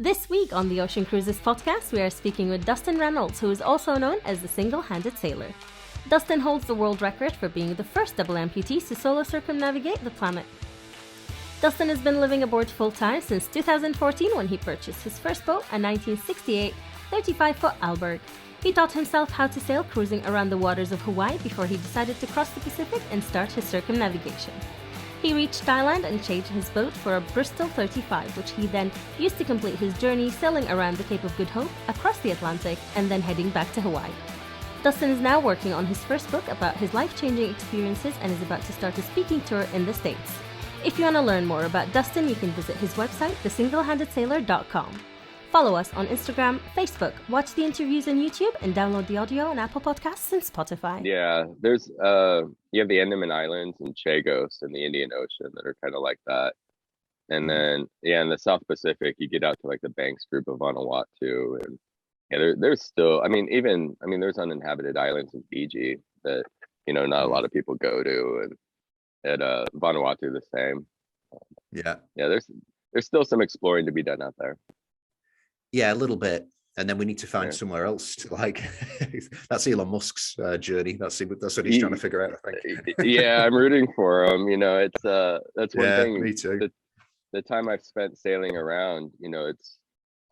This week on the Ocean Cruises podcast, we are speaking with Dustin Reynolds, who is also known as the Single-Handed Sailor. Dustin holds the world record for being the first double amputee to solo circumnavigate the planet. Dustin has been living aboard full-time since 2014 when he purchased his first boat, a 1968 35-foot Alberg. He taught himself how to sail cruising around the waters of Hawaii before he decided to cross the Pacific and start his circumnavigation. He reached Thailand and changed his boat for a Bristol 35, which he then used to complete his journey sailing around the Cape of Good Hope, across the Atlantic, and then heading back to Hawaii. Dustin is now working on his first book about his life-changing experiences and is about to start a speaking tour in the States. If you want to learn more about Dustin, you can visit his website, thesinglehandedsailor.com. Follow us on Instagram, Facebook, watch the interviews on YouTube, and download the audio on Apple Podcasts and Spotify. Yeah, there's you have the Andaman Islands and Chagos in the Indian Ocean that are kind of like that. And then in the South Pacific, you get out to like the Banks group of Vanuatu, and there's still, there's uninhabited islands in Fiji that not a lot of people go to, and at Vanuatu the same. There's still some exploring to be done out there. Yeah, a little bit, and then we need to find somewhere else to like. That's Elon Musk's journey. That's what he's trying to figure out, I think. Yeah, I'm rooting for him. It's that's one thing. Me too. The time I've spent sailing around,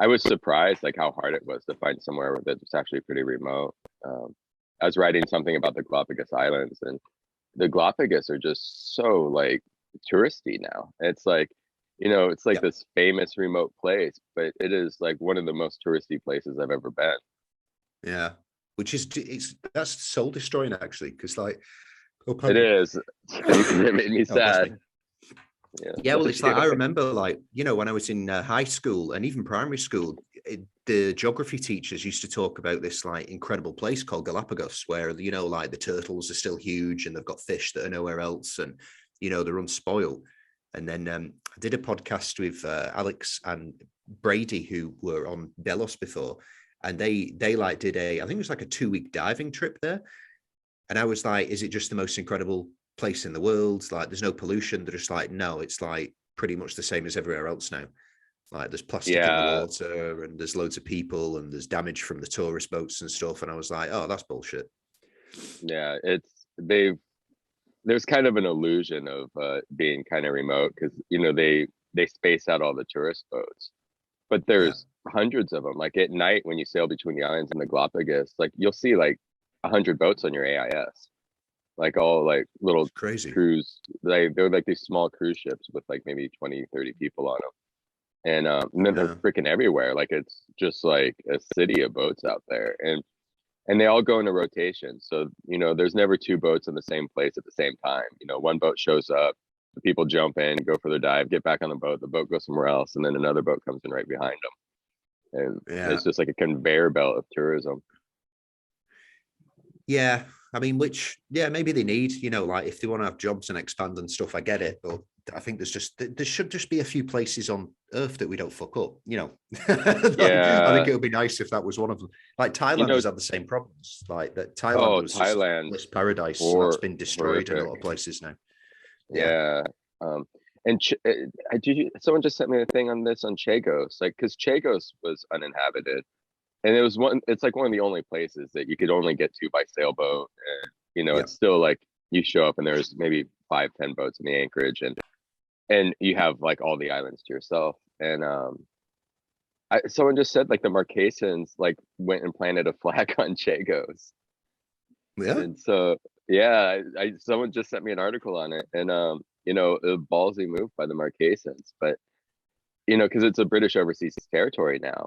I was surprised like how hard it was to find somewhere that's actually pretty remote. I was writing something about the Galapagos Islands, and the Galapagos are just so like touristy now. It's like. It's like this famous remote place, but it is like one of the most touristy places I've ever been. Yeah, that's soul destroying actually, because like it is. It made me sad. Well, it's like I remember like when I was in high school and even primary school, the geography teachers used to talk about this like incredible place called Galapagos, where like the turtles are still huge and they've got fish that are nowhere else, and they're unspoiled. And then I did a podcast with Alex and Brady, who were on Delos before, and they like did I think it was like a 2-week diving trip there. And I was like, is it just the most incredible place in the world? Like, there's no pollution. They're just like, no, it's like pretty much the same as everywhere else now. Like, there's plastic in the water, and there's loads of people, and there's damage from the tourist boats and stuff. And I was like, oh, that's bullshit. Yeah, there's kind of an illusion of being kind of remote because they space out all the tourist boats, but there's hundreds of them. Like at night when you sail between the islands and the Galapagos, like you'll see like 100 boats on your AIS, like all like little crazy cruise. They're like these small cruise ships with like maybe 20-30 people on them, and then they're freaking everywhere. Like it's just like a city of boats out there, and they all go into rotation. So, there's never 2 boats in the same place at the same time. One boat shows up, the people jump in, go for their dive, get back on the boat goes somewhere else, and then another boat comes in right behind them. And it's just like a conveyor belt of tourism. Yeah. I mean, maybe they need, like if they want to have jobs and expand and stuff, I get it. But I think there should just be a few places on Earth that we don't fuck up, I think it would be nice if that was one of them. Like Thailand has had the same problems. Like that Thailand was this paradise that's been destroyed in a lot of places now. Yeah. And someone just sent me a thing on this on Chagos, like because Chagos was uninhabited. And it's like one of the only places that you could only get to by sailboat. And, it's still like you show up and there's maybe 5-10 boats in the anchorage, and you have like all the islands to yourself. And someone just said like the Marquesans like went and planted a flag on Chagos. Yeah. And so, someone just sent me an article on it, and, a ballsy move by the Marquesans, but, because it's a British overseas territory now.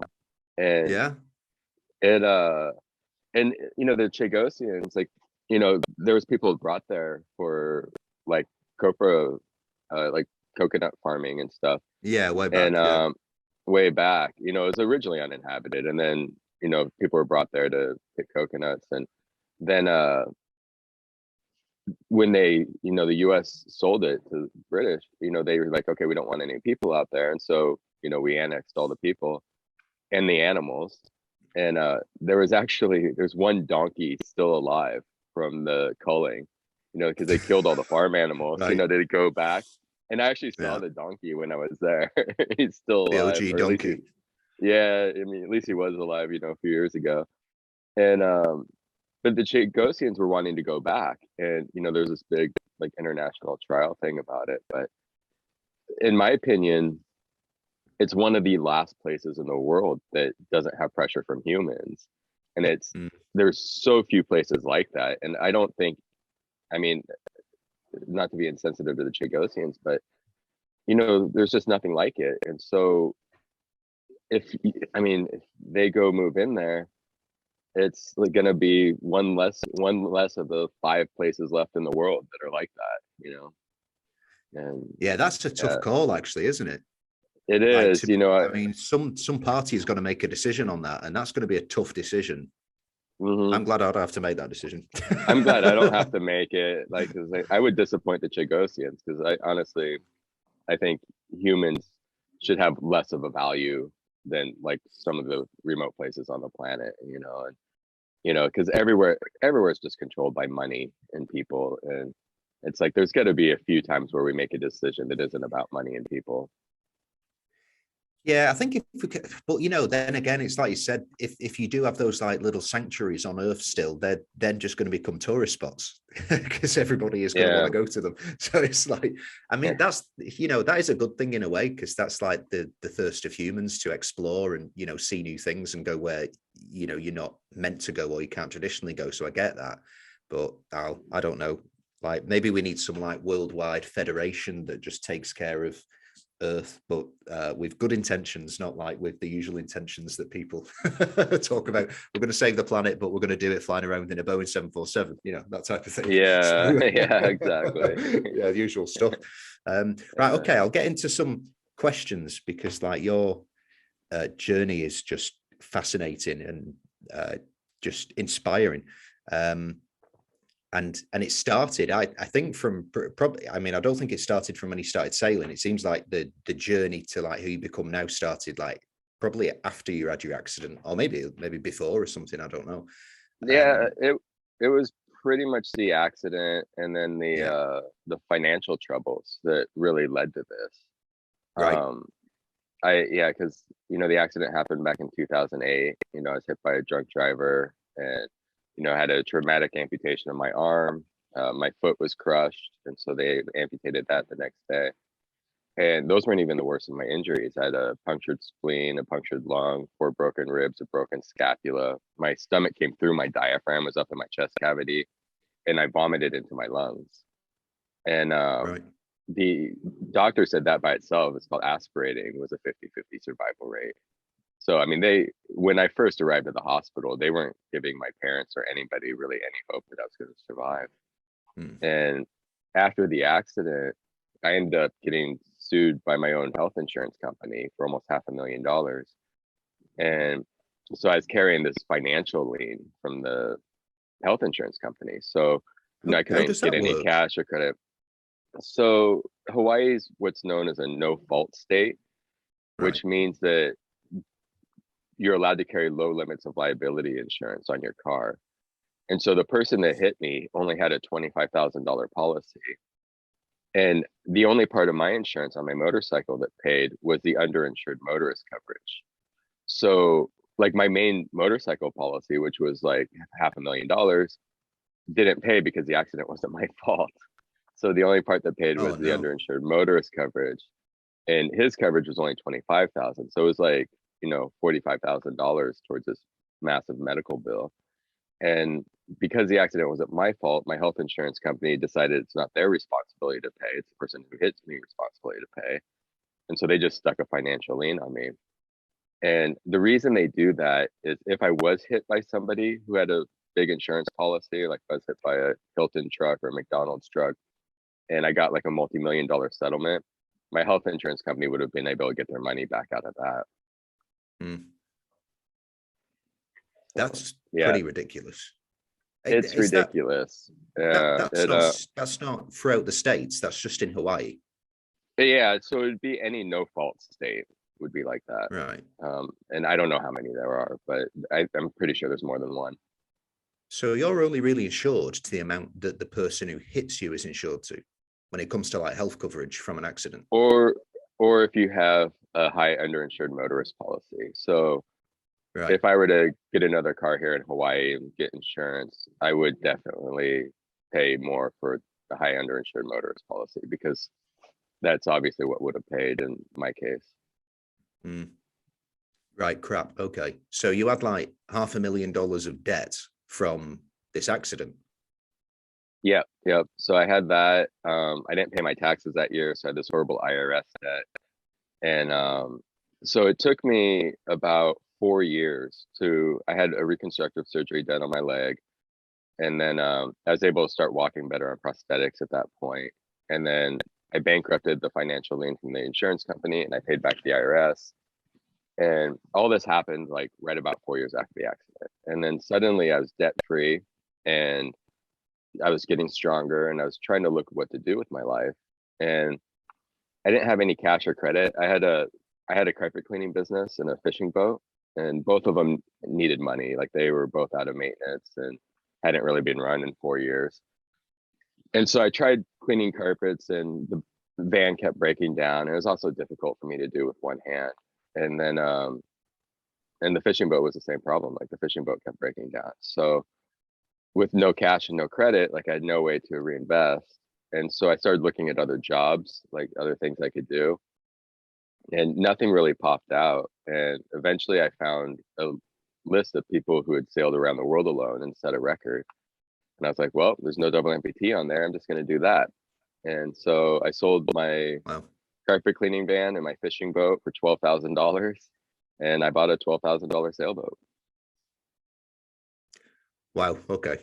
And the Chagosians, like, there was people brought there for like copra, like coconut farming and stuff. Yeah, way back. And way back, it was originally uninhabited, and then people were brought there to pick coconuts, and then when they the US sold it to the British, they were like, okay, we don't want any people out there, and so we annexed all the people and the animals. And there's one donkey still alive from the culling, because they killed all the farm animals. Right. They go back, and I actually saw the donkey when I was there. He's still alive. The OG donkey. Yeah, I mean, at least he was alive, a few years ago. And but the Chagosians were wanting to go back, and there's this big like international trial thing about it. But in my opinion, it's one of the last places in the world that doesn't have pressure from humans, and there's so few places like that. And I don't think, I mean, not to be insensitive to the Chagosians, but there's just nothing like it. And so if they go move in there, it's like going to be one less of the 5 places left in the world that are like that. And yeah, that's a tough call, actually, isn't it? It is. I mean, some party is going to make a decision on that, and that's going to be a tough decision. I'm glad I don't have to make that decision. I'm glad I don't have to make it. Like, 'cause I would disappoint the Chagosians, because I think humans should have less of a value than like some of the remote places on the planet, because everywhere is just controlled by money and people. And it's like there's got to be a few times where we make a decision that isn't about money and people. Yeah, I think if we could, but then again, it's like you said, if you do have those like little sanctuaries on Earth still, they're then just going to become tourist spots because everybody is going to want to go to them. So it's like, I mean, that's, that is a good thing in a way, because that's like the thirst of humans to explore and, see new things and go where, you're not meant to go or you can't traditionally go. So I get that, but I don't know, like maybe we need some like worldwide federation that just takes care of Earth, but with good intentions, not like with the usual intentions that people talk about. We're going to save the planet, but we're going to do it flying around in a Boeing 747, that type of thing. Yeah, yeah, exactly. Yeah, the usual stuff. Right, okay, I'll get into some questions, because like your journey is just fascinating and just inspiring. And it started, I think, from probably, I mean, I don't think it started from when you started sailing. It seems like the journey to like who you become now started like probably after you had your accident, or maybe before or something. I don't know. Yeah, it was pretty much the accident, and then the financial troubles that really led to this. Right. Because the accident happened back in 2008. I was hit by a drunk driver, and I had a traumatic amputation of my arm. My foot was crushed, and so they amputated that the next day. And those weren't even the worst of my injuries. I had a punctured spleen, a punctured lung, 4 broken ribs, a broken scapula. My stomach came through my diaphragm, was up in my chest cavity, and I vomited into my lungs. And the doctor said that by itself, it's called aspirating, was a 50-50 survival rate. So, I mean, when I first arrived at the hospital, they weren't giving my parents or anybody really any hope that I was going to survive. And after the accident, I ended up getting sued by my own health insurance company for almost $500,000. And so I was carrying this financial lien from the health insurance company. So, I couldn't get any cash or credit. So Hawaii is what's known as a no-fault state, which means that you're allowed to carry low limits of liability insurance on your car. And so the person that hit me only had a $25,000 policy. And the only part of my insurance on my motorcycle that paid was the underinsured motorist coverage. So like my main motorcycle policy, which was like $500,000, didn't pay because the accident wasn't my fault. So the only part that paid was the underinsured motorist coverage. And his coverage was only $25,000. So it was like, $45,000 towards this massive medical bill. And because the accident wasn't my fault, my health insurance company decided it's not their responsibility to pay. It's the person who hits me responsibility to pay. And so they just stuck a financial lien on me. And the reason they do that is if I was hit by somebody who had a big insurance policy, like if I was hit by a Hilton truck or a McDonald's truck, and I got like a multi-million-dollar settlement, my health insurance company would have been able to get their money back out of that. That's pretty ridiculous. It's ridiculous. That's not throughout the states. That's just in Hawaii. Yeah, so it'd be any no-fault state would be like that. Right. And I don't know how many there are, but I'm pretty sure there's more than one. So you're only really insured to the amount that the person who hits you is insured to when it comes to like health coverage from an accident. Or or if you have a high underinsured motorist policy. So Right. if I were to get another car here in Hawaii and get insurance, I would definitely pay more for the high underinsured motorist policy, because that's obviously what would have paid in my case. Mm. Right. Crap. Okay. So you had like $500,000 of debt from this accident. Yep. So I had that. I didn't pay my taxes that year, so I had this horrible IRS debt. And so it took me about 4 years I had a reconstructive surgery done on my leg. And then I was able to start walking better on prosthetics at that point. And then I bankrupted the financial lien from the insurance company, and I paid back the IRS. And all this happened like right about 4 years after the accident. And then suddenly I was debt free, and I was getting stronger, and I was trying to look what to do with my life. And I didn't have any cash or credit. I had a carpet cleaning business and a fishing boat, and both of them needed money. Like they were both out of maintenance and hadn't really been run in 4 years. And so I tried cleaning carpets, and the van kept breaking down. It was also difficult for me to do with one hand. And then and the fishing boat was the same problem. Like the fishing boat kept breaking down. So with no cash and no credit, like I had no way to reinvest. And so I started looking at other jobs, like other things I could do. And nothing really popped out. And eventually I found a list of people who had sailed around the world alone and set a record. And I was like, well, there's no double amputee on there. I'm just going to do that. And so I sold my carpet cleaning van and my fishing boat for $12,000. And I bought a $12,000 sailboat. Wow. Okay.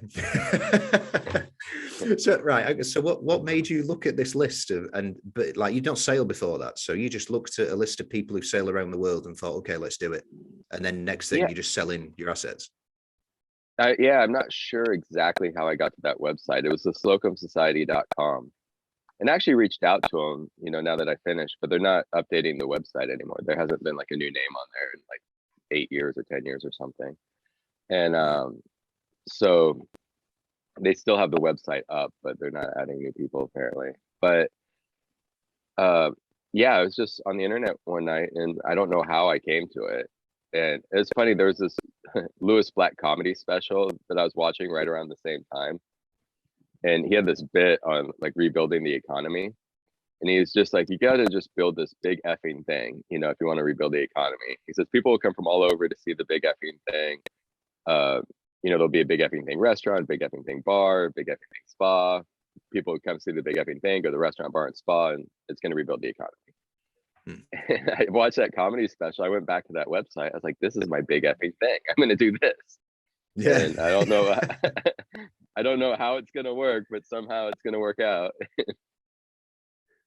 So right. So what made you look at this list but like you don't sail before that, so you just looked at a list of people who sail around the world and thought, okay, let's do it, and then next thing you're just selling your assets. Yeah, I'm not sure exactly how I got to that website. It was the slocumsociety.com, and I actually reached out to them, now that I finished, but they're not updating the website anymore. There hasn't been like a new name on there in like 8 years or 10 years or something. And so they still have the website up, but they're not adding new people apparently. But yeah, I was just on the internet one night, and I don't know how I came to it. And it's funny, there was this Lewis Black comedy special that I was watching right around the same time. And he had this bit on like rebuilding the economy. And he was just like, you got to just build this big effing thing, if you want to rebuild the economy. He says, people will come from all over to see the big effing thing. There'll be a big effing thing restaurant, big effing thing bar, big effing thing spa. People would come see the big effing thing, go to the restaurant, bar, and spa, and it's going to rebuild the economy. And I watched that comedy special. I went back to that website. I was like, this is my big effing thing. I'm going to do this. Yeah. And I don't know. I don't know how it's going to work, but somehow it's going to work out.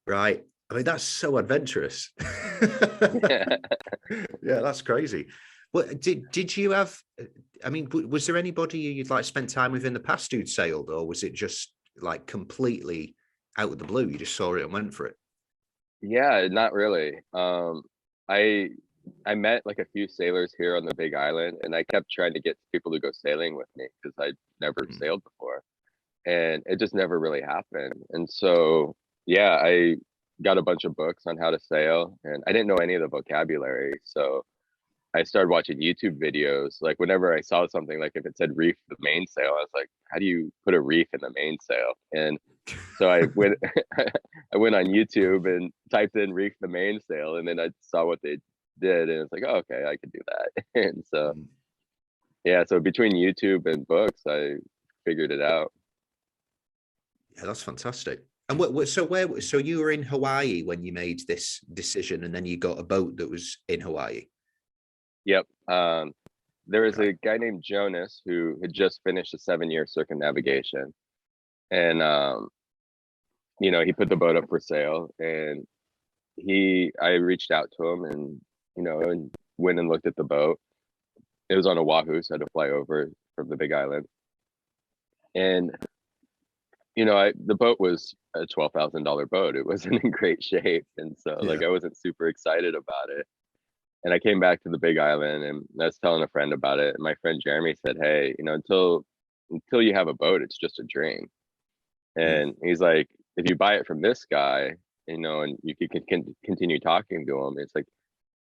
Right. I mean, that's so adventurous. Yeah, that's crazy. Well, did you have, I mean, was there anybody you'd like spent time with in the past who'd sailed, or was it just like completely out of the blue? You just saw it and went for it? Yeah, not really. I met like a few sailors here on the Big Island, and I kept trying to get people to go sailing with me because I'd never sailed before, and it just never really happened. And so, yeah, I got a bunch of books on how to sail, and I didn't know any of the vocabulary. So I started watching YouTube videos. Like whenever I saw something, like if it said reef the mainsail, I was like, how do you put a reef in the mainsail? And so I went I went on YouTube and typed in reef the mainsail, and then I saw what they did, and it's like, oh, okay, I could do that. And so yeah, so between YouTube and books, I figured it out. Yeah, that's fantastic. And so you were in Hawaii when you made this decision, and then you got a boat that was in Hawaii? Yep. There was a guy named Jonas who had just finished a 7-year circumnavigation, and he put the boat up for sale, and I reached out to him, and and went and looked at the boat. It was on Oahu, so I had to fly over from the Big Island, and the boat was a $12,000 boat. It wasn't in great shape, and so like I wasn't super excited about it. And I came back to the Big Island, and I was telling a friend about it. And my friend Jeremy said, hey, until until you have a boat, it's just a dream. And he's like, if you buy it from this guy, and you could continue talking to them. It's like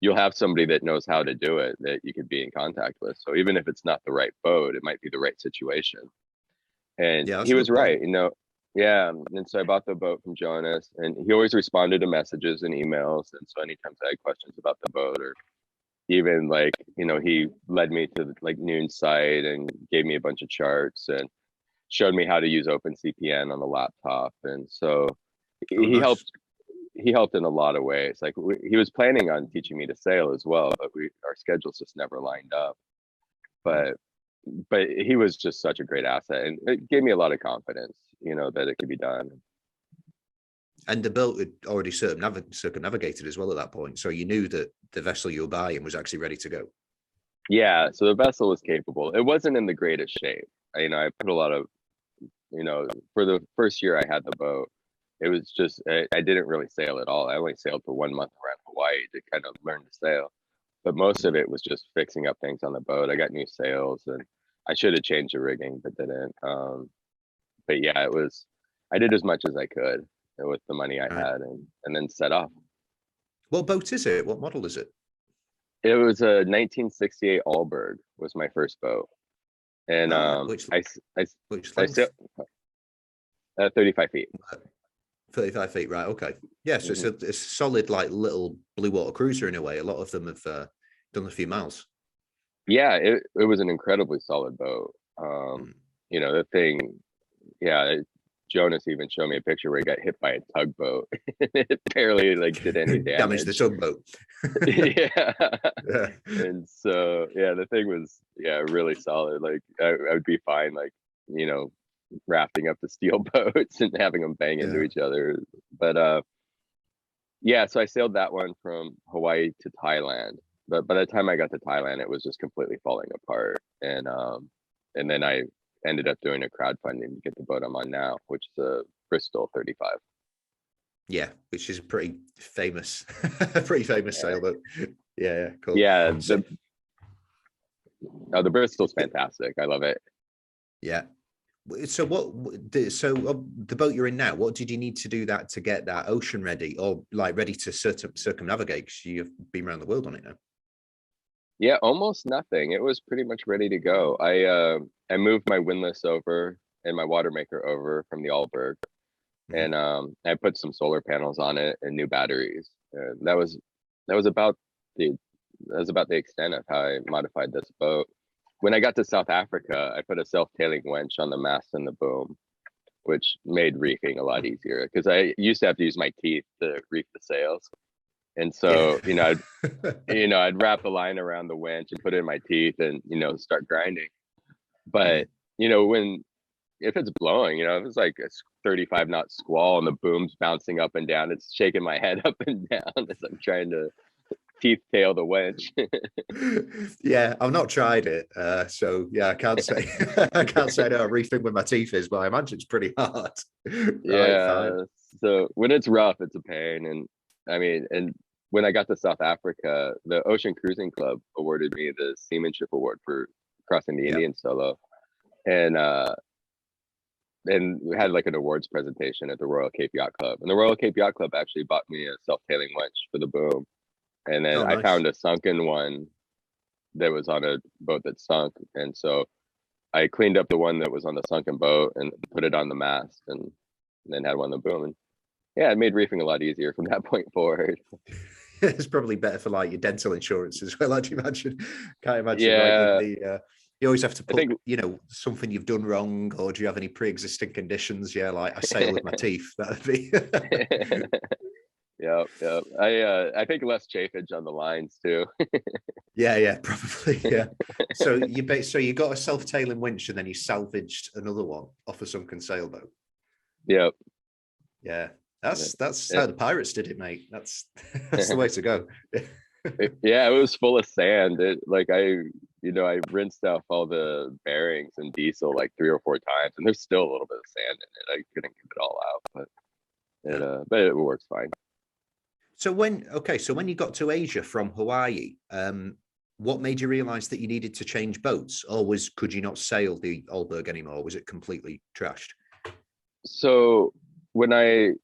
you'll have somebody that knows how to do it that you could be in contact with. So even if it's not the right boat, it might be the right situation. And Yeah, that's he a was good point. right, yeah. And so I bought the boat from Jonas, and he always responded to messages and emails. And so anytime I had questions about the boat, or even like, he led me to like Noon site and gave me a bunch of charts and showed me how to use OpenCPN on the laptop. And so Oh, he nice. helped in a lot of ways. Like he was planning on teaching me to sail as well, but our schedules just never lined up. But he was just such a great asset, and it gave me a lot of confidence, that it could be done. And the boat had already circumnavigated as well at that point, so you knew that the vessel you were buying was actually ready to go. Yeah, so the vessel was capable. It wasn't in the greatest shape. I put a lot of, for the first year I had the boat, it was just I didn't really sail at all. I only sailed for 1 month around Hawaii to kind of learn to sail, but most of it was just fixing up things on the boat. I got new sails, and I should have changed the rigging, but didn't. But yeah, I did as much as I could with the money I had, and then set off. What boat is it? What model is it? It was a 1968 Alberg was my first boat, and which I length? sailed 35 feet. 35 feet, right? Okay, yeah. So it's a solid, like, little blue water cruiser in a way. A lot of them have done a few miles. Yeah, it was an incredibly solid boat. The thing, yeah. Jonas even showed me a picture where he got hit by a tugboat. It barely did any damage. Damaged the tugboat. Yeah. Yeah. And so the thing was really solid. Like I would be fine, rafting up the steel boats and having them bang into each other. But so I sailed that one from Hawaii to Thailand. But by the time I got to Thailand, it was just completely falling apart. And then I ended up doing a crowdfunding to get the boat I'm on now, which is a Bristol 35. Yeah, which is a pretty famous sailboat. Yeah, cool. Yeah, the Bristol's fantastic. I love it. Yeah. So the boat you're in now, what did you need to do that to get that ocean ready, or ready to circumnavigate? Because you've been around the world on it now. Yeah, almost nothing. It was pretty much ready to go. I moved my windlass over and my water maker over from the Alberg, and I put some solar panels on it and new batteries. That was about the extent of how I modified this boat. When I got to South Africa, I put a self-tailing winch on the mast and the boom, which made reefing a lot easier, because I used to have to use my teeth to reef the sails. And so, I'd wrap the line around the winch and put it in my teeth and, start grinding. But, if it's blowing, if it's like a 35 knot squall and the boom's bouncing up and down, it's shaking my head up and down as I'm trying to teeth tail the winch. Yeah, I've not tried it. So yeah, I can't say I know what reefing with my teeth is, but I imagine it's pretty hard. Yeah. Right, so when it's rough, it's a pain. And when I got to South Africa, the Ocean Cruising Club awarded me the Seamanship Award for crossing the Indian solo. And we had an awards presentation at the Royal Cape Yacht Club. And the Royal Cape Yacht Club actually bought me a self-tailing winch for the boom. And then I found a sunken one that was on a boat that sunk. And so I cleaned up the one that was on the sunken boat and put it on the mast, and then had one on the boom. And yeah, it made reefing a lot easier from that point forward. It's probably better for your dental insurance as well, I'd imagine. Can't imagine. Yeah. You always have to put, something you've done wrong, or do you have any pre-existing conditions? Yeah, I sail with my teeth. That'd be. Yep. I think less chafage on the lines too. Yeah, probably. Yeah. So you got a self-tailing winch, and then you salvaged another one off a sunken sailboat. Yep. Yeah. That's how the pirates did it, mate. That's the way to go. Yeah, it was full of sand. I rinsed off all the bearings and diesel 3 or 4 times, and there's still a little bit of sand in it. I couldn't get it all out, but it works fine. So when you got to Asia from Hawaii, what made you realize that you needed to change boats, or could you not sail the Alberg anymore? Was it completely trashed? So when I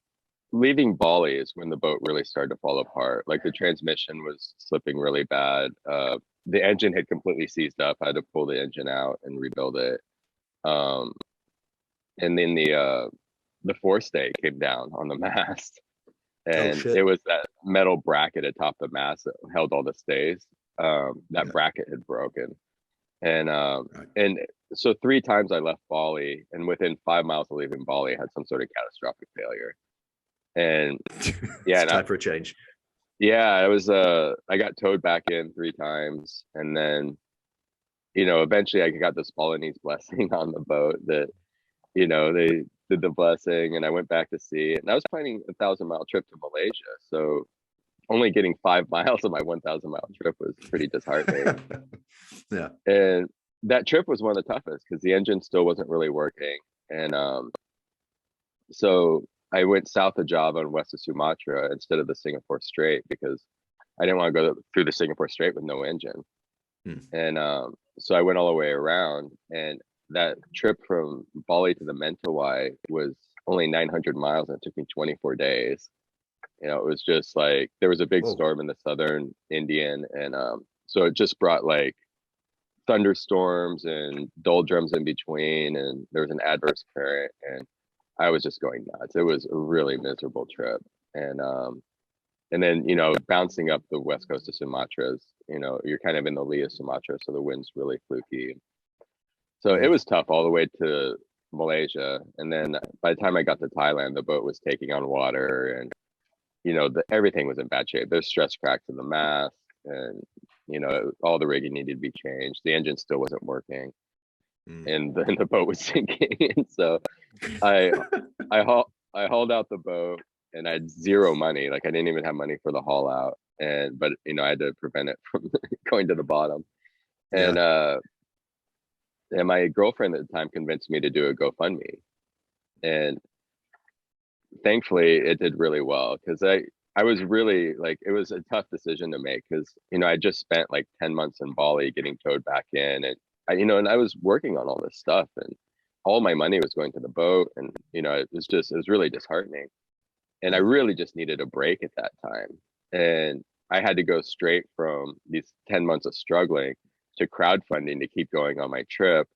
leaving Bali is when the boat really started to fall apart. Like the transmission was slipping really bad. The engine had completely seized up. I had to pull the engine out and rebuild it. Um, and then the forestay came down on the mast, and it was that metal bracket atop the mast that held all the stays. That bracket had broken, and and so 3 times I left Bali, and within 5 miles of leaving Bali, I had some sort of catastrophic failure. And yeah, it's time for a change. Yeah, I was I got towed back in 3 times, and then eventually I got this Balinese blessing on the boat that they did the blessing, and I went back to sea, and I was planning a 1,000-mile trip to Malaysia, so only getting 5 miles of my 1,000-mile trip was pretty disheartening. Yeah, and that trip was one of the toughest because the engine still wasn't really working, and so I went south of Java and west of Sumatra instead of the Singapore Strait because I didn't want to go through the Singapore Strait with no engine. And so I went all the way around, and that trip from Bali to the Mentawai was only 900 miles, and it took me 24 days. It was just like there was a big storm in the southern Indian, and so it just brought like thunderstorms and doldrums in between, and there was an adverse current, and I was just going nuts. It was a really miserable trip, and then bouncing up the west coast of Sumatra is you're kind of in the lee of Sumatra, so the wind's really fluky. So it was tough all the way to Malaysia, and then by the time I got to Thailand, the boat was taking on water, and everything was in bad shape. There's stress cracks in the mast, and all the rigging needed to be changed. The engine still wasn't working, and the boat was sinking. And so I hauled out the boat, and I had zero money. Like I didn't even have money for the haul out, but I had to prevent it from going to the bottom. And and my girlfriend at the time convinced me to do a GoFundMe, and thankfully it did really well because I was really like, it was a tough decision to make because I just spent like 10 months in Bali getting towed back in, and and I was working on all this stuff, and all my money was going to the boat, and it was really disheartening, and I really just needed a break at that time, and I had to go straight from these 10 months of struggling to crowdfunding to keep going on my trip.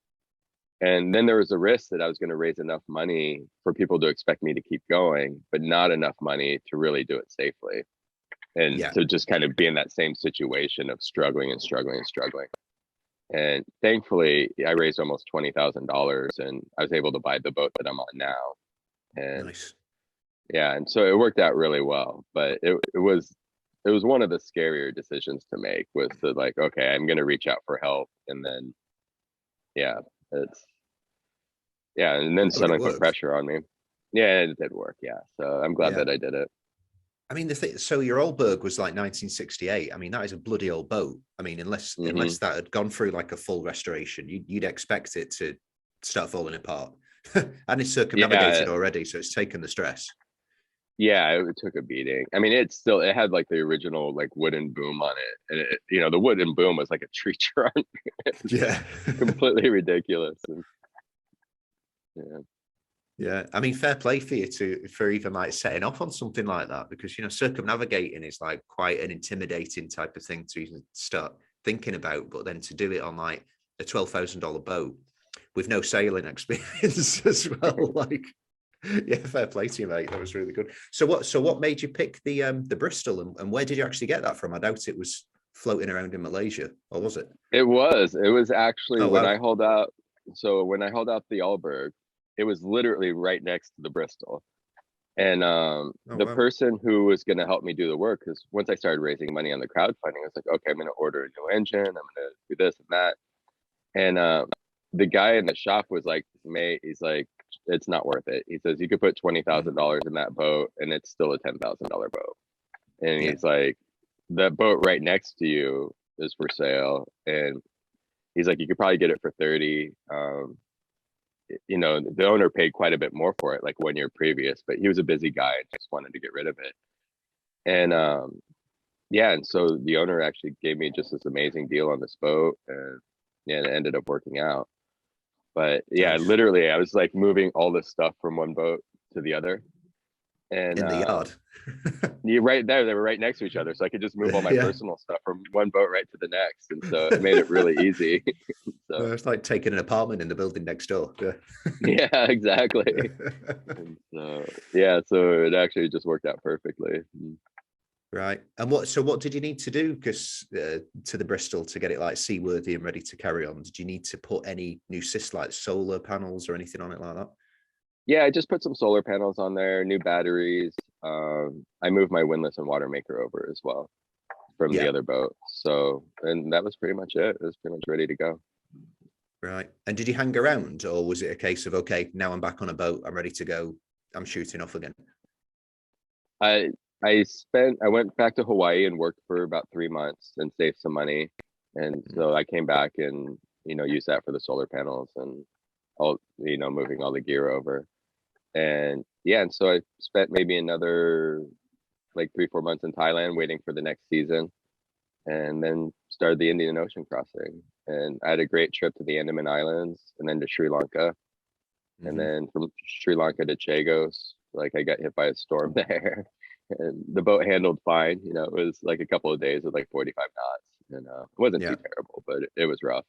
And then there was a risk that I was going to raise enough money for people to expect me to keep going, but not enough money to really do it safely. And to just kind of be in that same situation of struggling and struggling and struggling. And thankfully, I raised almost $20,000, and I was able to buy the boat that I'm on now. And nice. Yeah, and so it worked out really well. But it was one of the scarier decisions to make, was to like, okay, I'm going to reach out for help, and then and then suddenly put pressure on me. Yeah, it did work. Yeah, so I'm glad that I did it. I mean, so your Alberg was like 1968. I mean, that is a bloody old boat. I mean, unless that had gone through like a full restoration, you'd expect it to start falling apart. And it's circumnavigated already, so it's taken the stress. Yeah, it took a beating. I mean, it had like the original like wooden boom on it, and the wooden boom was like a tree trunk. Completely ridiculous. And, yeah. I mean, fair play for you for even like setting off on something like that, because circumnavigating is like quite an intimidating type of thing to even start thinking about, but then to do it on like a $12,000 boat with no sailing experience as well, like. Yeah, fair play to you, mate. That was really good. So what made you pick the Bristol, and where did you actually get that from? I doubt it was floating around in Malaysia, or was it? It was actually when I hauled out. So when I hauled out the Alberg, it was literally right next to the Bristol. And the person who was going to help me do the work, because once I started raising money on the crowdfunding, I was like, okay, I'm going to order a new engine. I'm going to do this and that. And the guy in the shop was like, mate, he's like, it's not worth it. He says, you could put $20,000 in that boat and it's still a $10,000 boat. And he's like, the boat right next to you is for sale. And he's like, you could probably get it for 30. The owner paid quite a bit more for it, like 1 year previous, but he was a busy guy and just wanted to get rid of it. And and so the owner actually gave me just this amazing deal on this boat, and it ended up working out. But literally I was like moving all this stuff from one boat to the other. And in the yard. you right there, they were right next to each other, so I could just move all my personal stuff from one boat right to the next, and so it made it really easy. So it's like taking an apartment in the building next door. yeah, exactly. And so yeah, so it actually just worked out perfectly. Right. And what did you need to do to the Bristol to get it like seaworthy and ready to carry on? Did you need to put any new like solar panels or anything on it like that? Yeah, I just put some solar panels on there, new batteries. I moved my windlass and water maker over as well from the other boat. So, and that was pretty much it. It was pretty much ready to go. Right. And did you hang around, or was it a case of, okay, now I'm back on a boat, I'm ready to go, I'm shooting off again? I went back to Hawaii and worked for about 3 months and saved some money. And so I came back and, used that for the solar panels and all, moving all the gear over. And yeah, and so I spent maybe another like 3-4 months in Thailand waiting for the next season, and then started the Indian Ocean crossing. And I had a great trip to the Andaman Islands and then to Sri Lanka. And then from Sri Lanka to Chagos, like I got hit by a storm there. And the boat handled fine. It was like a couple of days with like 45 knots. And it wasn't too terrible, but it was rough.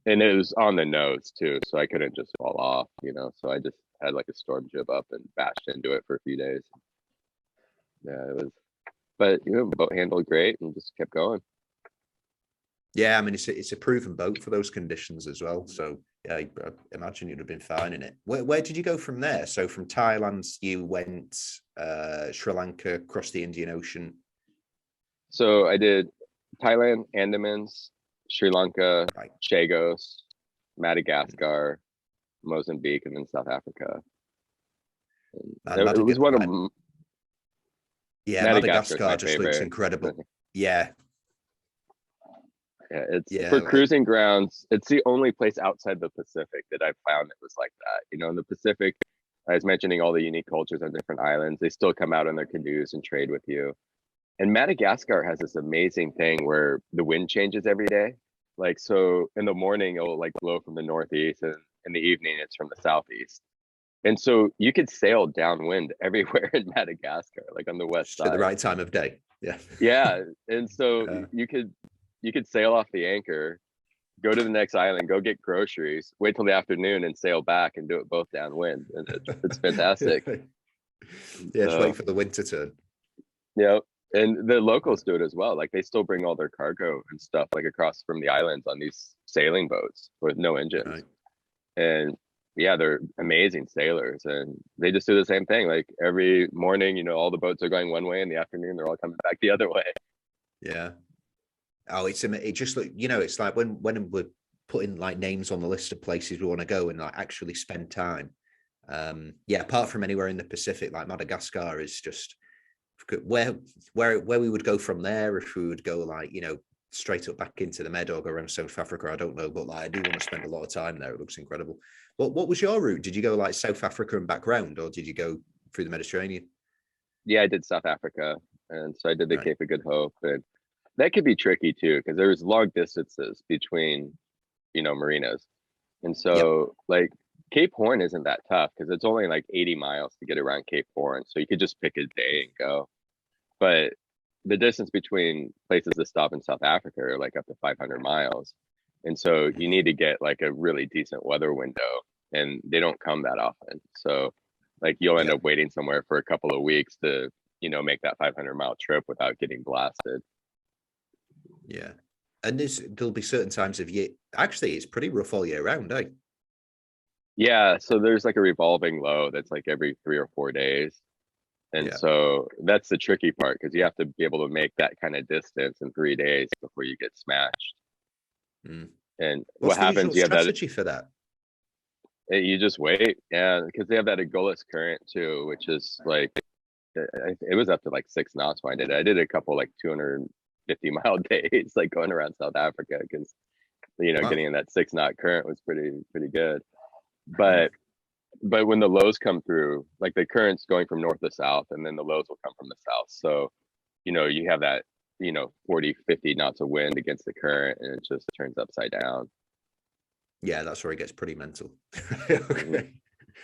And it was on the nose too, so I couldn't just fall off, So I just had like a storm jib up and bashed into it for a few days. Yeah, it was, but the boat handled great and just kept going. Yeah, I mean it's a proven boat for those conditions as well. So yeah, I imagine you'd have been fine in it. Where did you go from there? So from Thailand, you went Sri Lanka, across the Indian Ocean. So I did Thailand, Andamans, Sri Lanka, Chagos, Madagascar, Mozambique, and then South Africa. It was one of them. Yeah, Madagascar just looks incredible. Yeah. Yeah, it's for cruising grounds. It's the only place outside the Pacific that I've found that was like that. In the Pacific, I was mentioning all the unique cultures on different islands. They still come out in their canoes and trade with you. And Madagascar has this amazing thing where the wind changes every day. Like, so in the morning, it'll like blow from the northeast, and in the evening, it's from the southeast. And so you could sail downwind everywhere in Madagascar, like on the west side. At the right time of day. Yeah. Yeah. And so you could sail off the anchor, go to the next island, go get groceries, wait till the afternoon and sail back and do it both downwind. And it's fantastic. Just wait for the wind to turn. Yeah. And the locals do it as well. Like they still bring all their cargo and stuff like across from the islands on these sailing boats with no engines. Right. And yeah, they're amazing sailors, and they just do the same thing. Like every morning, all the boats are going one way, in the afternoon they're all coming back the other way. Yeah. Oh, it just look, it's like when we're putting like names on the list of places we want to go and like actually spend time. Apart from anywhere in the Pacific, like Madagascar is just where we would go from there. If we would go like, straight up back into the Med or go around South Africa, I don't know, but like I do want to spend a lot of time there. It looks incredible. What was your route? Did you go like South Africa and back round, or did you go through the Mediterranean? Yeah, I did South Africa, and so I did the Cape of Good Hope, and that could be tricky too because there's long distances between marinas, and so like Cape Horn isn't that tough because it's only like 80 miles to get around Cape Horn, so you could just pick a day and go. But the distance between places to stop in South Africa are like up to 500 miles. And so you need to get like a really decent weather window, and they don't come that often. So like you'll end up waiting somewhere for a couple of weeks to, make that 500-mile trip without getting blasted. Yeah. And there'll be certain times of year. Actually, it's pretty rough all year round, eh? Yeah. So there's like a revolving low that's like every 3 or 4 days. And so that's the tricky part because you have to be able to make that kind of distance in 3 days before you get smashed. And what's what happens? You have strategy for that. You just wait, because they have that Agulhas current too, which is like it was up to like 6 knots when I did it. I did a couple like 250-mile days, like going around South Africa because getting in that 6-knot current was pretty good. But when the lows come through, like the current's going from north to south, and then the lows will come from the south. So, you have that, 40, 50 knots of wind against the current, and it just turns upside down. Yeah, that's where it gets pretty mental. Okay.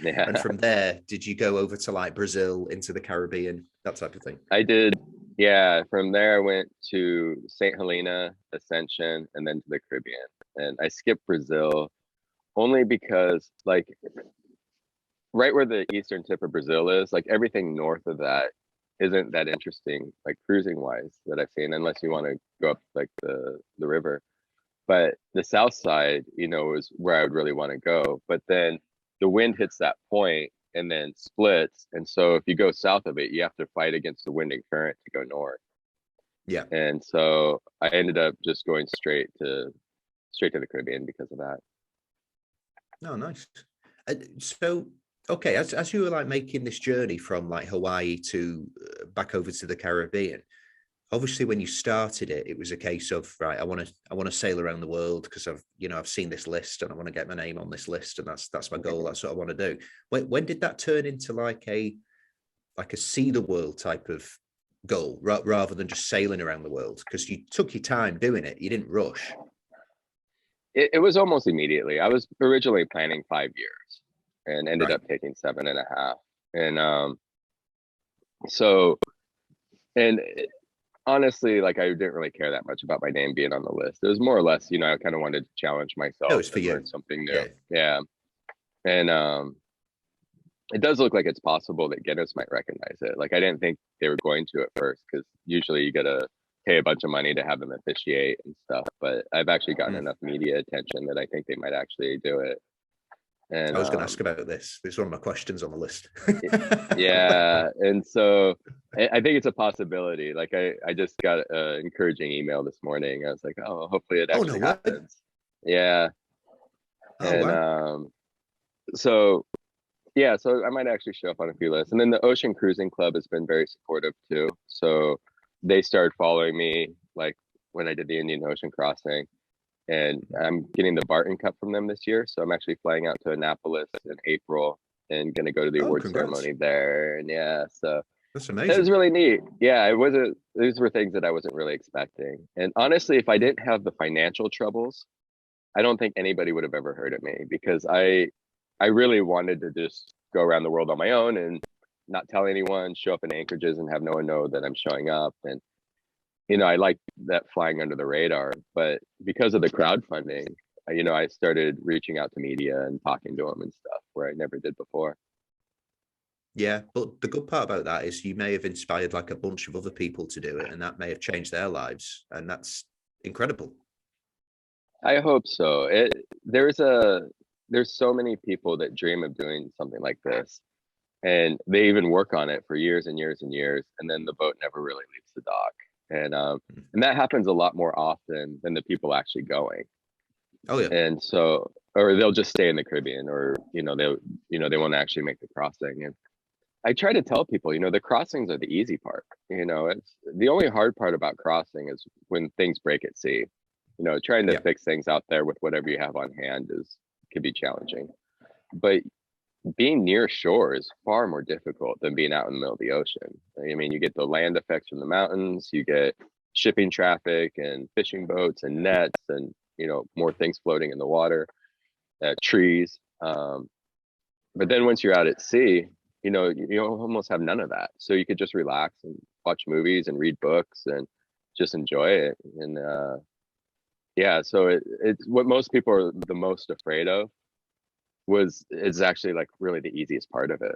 Yeah. And from there, did you go over to like Brazil, into the Caribbean, that type of thing? I did. Yeah. From there, I went to St. Helena, Ascension, and then to the Caribbean. And I skipped Brazil only because, like, right where the eastern tip of Brazil is, like everything north of that isn't that interesting, like cruising wise, that I've seen, unless you want to go up like the river. But the south side, is where I would really want to go. But then the wind hits that point and then splits. And so if you go south of it, you have to fight against the wind and current to go north. Yeah. And so I ended up just going straight to the Caribbean because of that. Oh, nice. So, okay, as you were like making this journey from like Hawaii to back over to the Caribbean, obviously when you started it, it was a case of, right, I want to sail around the world because I've seen this list and I want to get my name on this list, and that's my goal. That's what I want to do. When did that turn into like a see the world type of goal rather than just sailing around the world? Because you took your time doing it, you didn't rush. It was almost immediately. I was originally planning 5 years and ended up taking 7.5. And honestly, like I didn't really care that much about my name being on the list. It was more or less, I kind of wanted to challenge myself and learn something new. Yeah. And it does look like it's possible that Guinness might recognize it. Like I didn't think they were going to at first, because usually you gotta pay a bunch of money to have them officiate and stuff. But I've actually gotten enough media attention that I think they might actually do it. And I was going to ask about this. It's one of my questions on the list. Yeah. And so I think it's a possibility. Like I just got an encouraging email this morning. I was like, oh, hopefully it actually happens. Yeah. Oh, and wow. So I might actually show up on a few lists. And then the Ocean Cruising Club has been very supportive too. So they started following me like when I did the Indian Ocean crossing. And I'm getting the Barton Cup from them this year. So I'm actually flying out to Annapolis in April and going to go to the award ceremony there. And yeah, so that's amazing. It was really neat. Yeah, these were things that I wasn't really expecting. And honestly, if I didn't have the financial troubles, I don't think anybody would have ever heard of me, because I really wanted to just go around the world on my own and not tell anyone, show up in anchorages and have no one know that I'm showing up. And I like that flying under the radar, but because of the crowdfunding, I started reaching out to media and talking to them and stuff where I never did before. Yeah, but the good part about that is you may have inspired like a bunch of other people to do it, and that may have changed their lives, and that's incredible. I hope so. There's so many people that dream of doing something like this, and they even work on it for years and years and years, and then the boat never really leaves the dock. And that happens a lot more often than the people actually going. Oh yeah. And so, or they'll just stay in the Caribbean, or they won't actually make the crossing. And I try to tell people, the crossings are the easy part. It's the only hard part about crossing is when things break at sea. Trying to fix things out there with whatever you have on hand can be challenging. But being near shore is far more difficult than being out in the middle of the ocean. I mean, you get the land effects from the mountains, you get shipping traffic and fishing boats and nets and, more things floating in the water, trees. But then once you're out at sea, you almost have none of that. So you could just relax and watch movies and read books and just enjoy it. And so it's what most people are the most afraid of is actually like really the easiest part of it.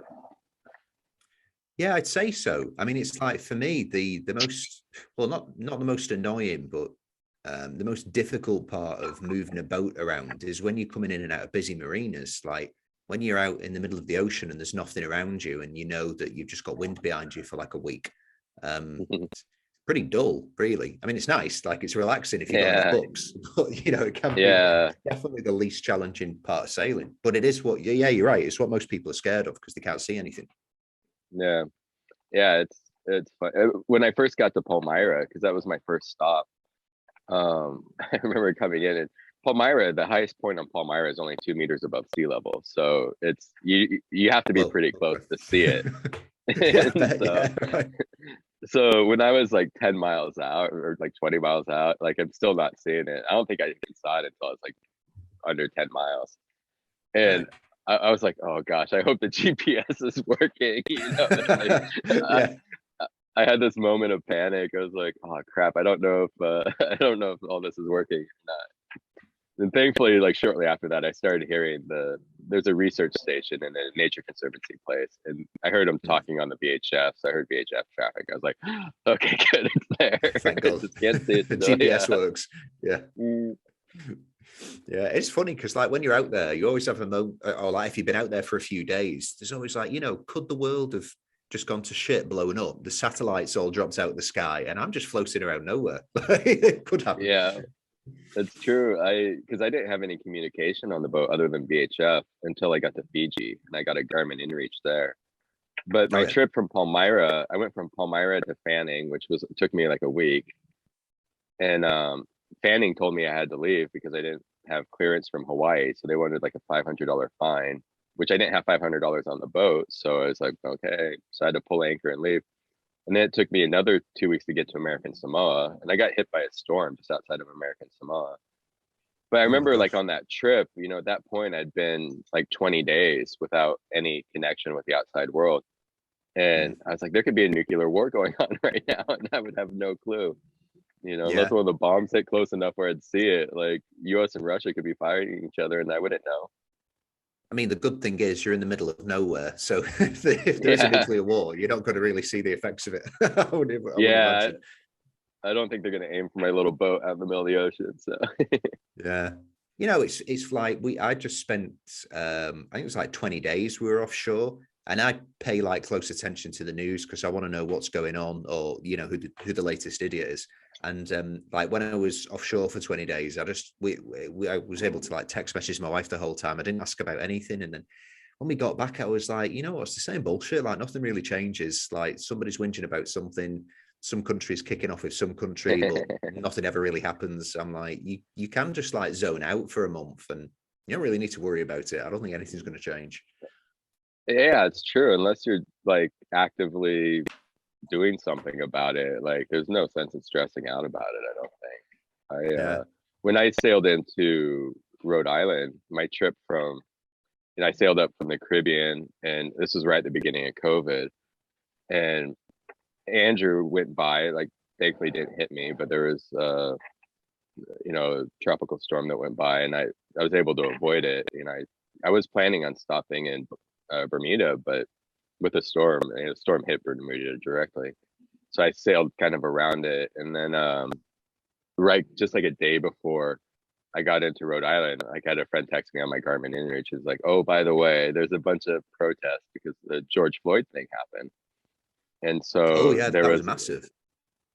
Yeah, I'd say so. I mean, it's like for me, the most, well, not the most annoying, but the most difficult part of moving a boat around is when you're coming in and out of busy marinas. Like when you're out in the middle of the ocean and there's nothing around you, and you know that you've just got wind behind you for like a week. It's pretty dull, really. I mean, it's nice, like it's relaxing if you got enough books, but it can be definitely the least challenging part of sailing. But it is what, you're right. It's what most people are scared of because they can't see anything. Yeah, it's fun. When I first got to Palmyra, because that was my first stop, I remember coming in, and Palmyra, the highest point on Palmyra is only 2 meters above sea level, so it's you have to be pretty close to see it. So when I was like 10 miles out or like 20 miles out, like I'm still not seeing it. I don't think I even saw it until I was like under 10 miles. And I was like, oh gosh, I hope the GPS is working. Like, Yeah. I had this moment of panic. I was like, oh crap, I don't know if I don't know if all this is working or not. And thankfully, like shortly after that, I started hearing there's a research station in a nature conservancy place, and I heard them talking on the VHF. So I heard VHF traffic. I was like, okay, good, it's there. Thank God. Just can't see it The still. GPS Yeah. works. Yeah. Yeah, it's funny because like when you're out there, you always have a moment, or like if you've been out there for a few days, there's always like, could the world have just gone to shit, blown up? The satellites all dropped out of the sky, and I'm just floating around nowhere. It could happen. Yeah, that's true. Because I didn't have any communication on the boat other than VHF until I got to Fiji, and I got a Garmin InReach there. But my trip from Palmyra, I went from Palmyra to Fanning, which took me like a week, and Fanning told me I had to leave because I didn't have clearance from Hawaii, so they wanted like a $500 fine, which I didn't have $500 on the boat. So I was like, okay, so I had to pull anchor and leave. And then it took me another 2 weeks to get to American Samoa, and I got hit by a storm just outside of American Samoa. But I remember like on that trip, at that point I'd been like 20 days without any connection with the outside world. And I was like, there could be a nuclear war going on right now, and I would have no clue. Unless one of the bombs hit close enough where I'd see it, like US and Russia could be fighting each other and I wouldn't know. I mean, the good thing is you're in the middle of nowhere. So if there's a nuclear war, you're not going to really see the effects of it. I would imagine. I don't think they're going to aim for my little boat out in the middle of the ocean. So yeah. It's like I just spent, I think it was like 20 days we were offshore. And I pay like close attention to the news because I want to know what's going on, or who the latest idiot is. And like when I was offshore for 20 days, I was able to like text message my wife the whole time. I didn't ask about anything. And then when we got back, I was like, it's the same bullshit. Like nothing really changes. Like somebody's whinging about something. Some country's kicking off with some country, but nothing ever really happens. I'm like, you can just like zone out for a month, and you don't really need to worry about it. I don't think anything's going to change. Yeah, it's true. Unless you're like actively doing something about it, like there's no sense in stressing out about it, I don't think. When I sailed into Rhode Island, my trip I sailed up from the Caribbean, and this was right at the beginning of COVID, and Andrew went by, like thankfully didn't hit me, but there was a tropical storm that went by, and I was able to avoid it. I was planning on stopping in Bermuda, but with a storm, the storm hit Bermuda directly. So I sailed kind of around it. And then right just like a day before I got into Rhode Island, I had a friend text me on my Garmin InReach. It's like, oh, by the way, there's a bunch of protests because the George Floyd thing happened. And so that was massive.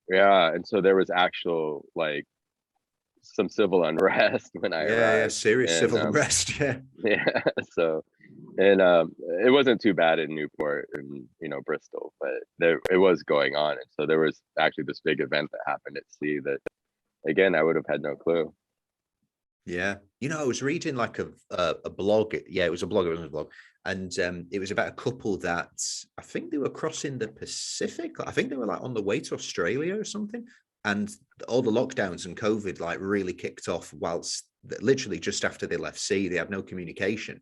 Yeah. And so there was actual like some civil unrest when I arrived. Yeah, serious civil unrest. Yeah. So, and it wasn't too bad in Newport and Bristol, but it was going on, and so there was actually this big event that happened at sea that, again, I would have had no clue. Yeah, I was reading like a blog. Yeah, it was a blog. It wasn't a blog, and it was about a couple that I think they were crossing the Pacific. I think they were like on the way to Australia or something. And all the lockdowns and COVID like really kicked off whilst literally just after they left sea. They had no communication.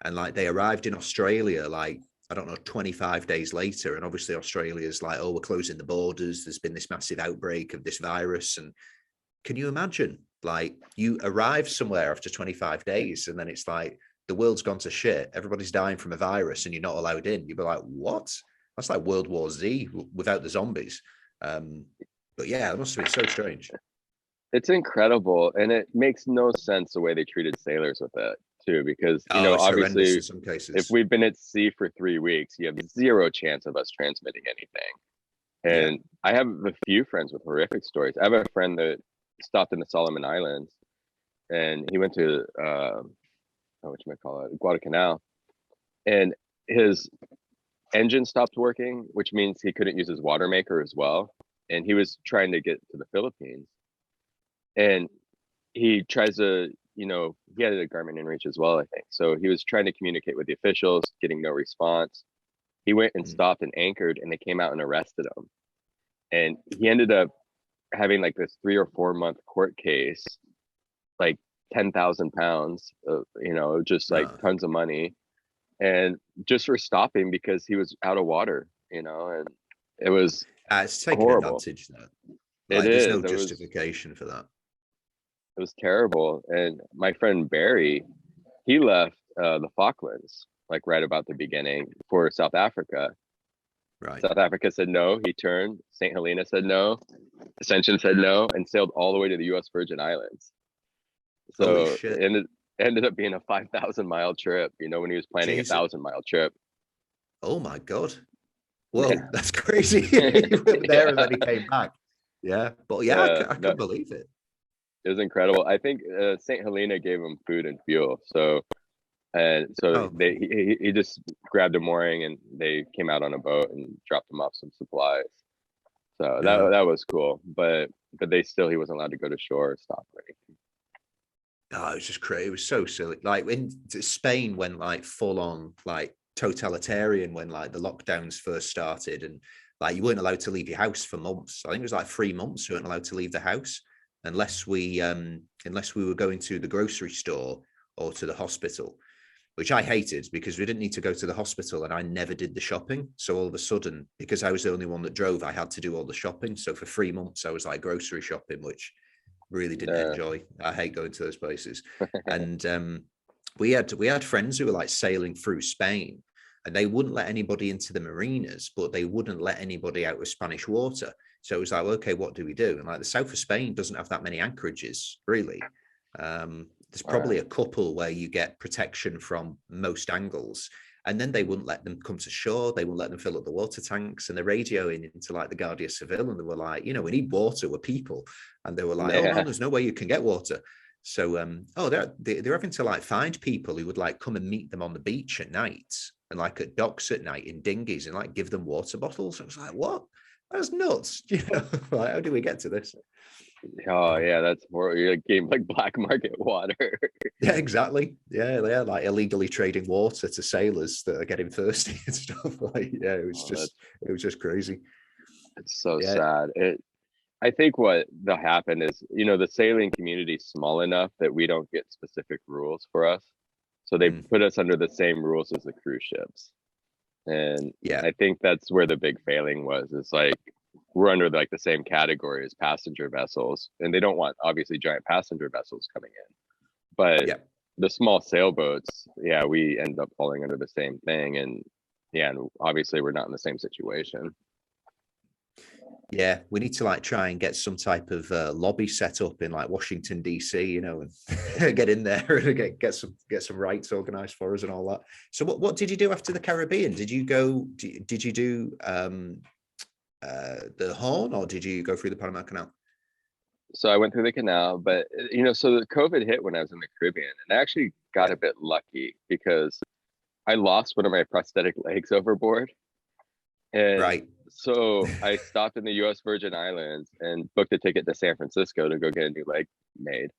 And like they arrived in Australia, like, I don't know, 25 days later. And obviously Australia's like, oh, we're closing the borders. There's been this massive outbreak of this virus. And can you imagine, like, you arrive somewhere after 25 days and then it's like the world's gone to shit. Everybody's dying from a virus and you're not allowed in. You'd be like, what? That's like World War Z without the zombies. But yeah, it must have been so strange. It's incredible. And it makes no sense the way they treated sailors with it too, because, obviously in some cases. If we've been at sea for 3 weeks, you have zero chance of us transmitting anything. And I have a few friends with horrific stories. I have a friend that stopped in the Solomon Islands, and he went to, Guadalcanal, and his engine stopped working, which means he couldn't use his water maker as well. And he was trying to get to the Philippines, and he tries to, he had a Garmin InReach as well, I think. So he was trying to communicate with the officials, getting no response. He went and stopped and anchored, and they came out and arrested him. And he ended up having like this 3 or 4 month court case, like 10,000 pounds, just like tons of money. and just for stopping because he was out of water, and it was It's taking horrible. advantage of that. It There's is. no justification for that. It was terrible. And my friend Barry, he left the Falklands like right about the beginning for South Africa. Right. South Africa said no. He turned. St. Helena said no. Ascension said no, and sailed all the way to the U.S. Virgin Islands. So Holy shit. it ended up being a 5,000-mile trip. When he was planning a 1,000-mile trip. Oh my God. Well, Yeah. that's crazy. He went there and then he came back. Yeah, but yeah, I couldn't believe it. It was incredible. I think St. Helena gave him food and fuel. So he just grabbed a mooring and they came out on a boat and dropped him off some supplies. So that was cool. But he wasn't allowed to go to shore or stop or anything. Oh, it was just crazy. It was so silly. Like when Spain went like full on like totalitarian when like the lockdowns first started, and like you weren't allowed to leave your house for months. I think it was like 3 months you weren't allowed to leave the house unless we were going to the grocery store or to the hospital, which I hated because we didn't need to go to the hospital and I never did the shopping. So all of a sudden, because I was the only one that drove, I had to do all the shopping. So for 3 months I was like grocery shopping, which really didn't enjoy. I hate going to those places. And we had friends who were like sailing through Spain, and they wouldn't let anybody into the marinas, but they wouldn't let anybody out of Spanish water. So it was like, okay, what do we do? And like the south of Spain doesn't have that many anchorages, really. There's probably a couple where you get protection from most angles. And then they wouldn't let them come to shore. They wouldn't let them fill up the water tanks. And they're radioing into like the Guardia Civil. And they were like, we need water, we're people. And they were like, oh, no, there's no way you can get water. So, they're having to like find people who would like come and meet them on the beach at night and like at docks at night in dinghies and like give them water bottles. I was like, what? That's nuts. Like, how do we get to this? Oh yeah, that's horrible. You're like black market water. Yeah, exactly. Yeah, like illegally trading water to sailors that are getting thirsty and stuff. Like, yeah, it was just crazy. It's so sad. I think what will happen is, the sailing community is small enough that we don't get specific rules for us. So they put us under the same rules as the cruise ships. And I think that's where the big failing was. It's like we're under like the same category as passenger vessels, and they don't want obviously giant passenger vessels coming in. But the small sailboats, we end up falling under the same thing. And obviously we're not in the same situation. Yeah, we need to like try and get some type of lobby set up in like Washington DC, and get in there and get some rights organized for us and all that. So what did you do after the Caribbean? Did you go? Did you do the Horn, or did you go through the Panama Canal? So I went through the canal, but so the COVID hit when I was in the Caribbean, and I actually got a bit lucky because I lost one of my prosthetic legs overboard. And so I stopped in the U.S. Virgin Islands and booked a ticket to San Francisco to go get a new leg made.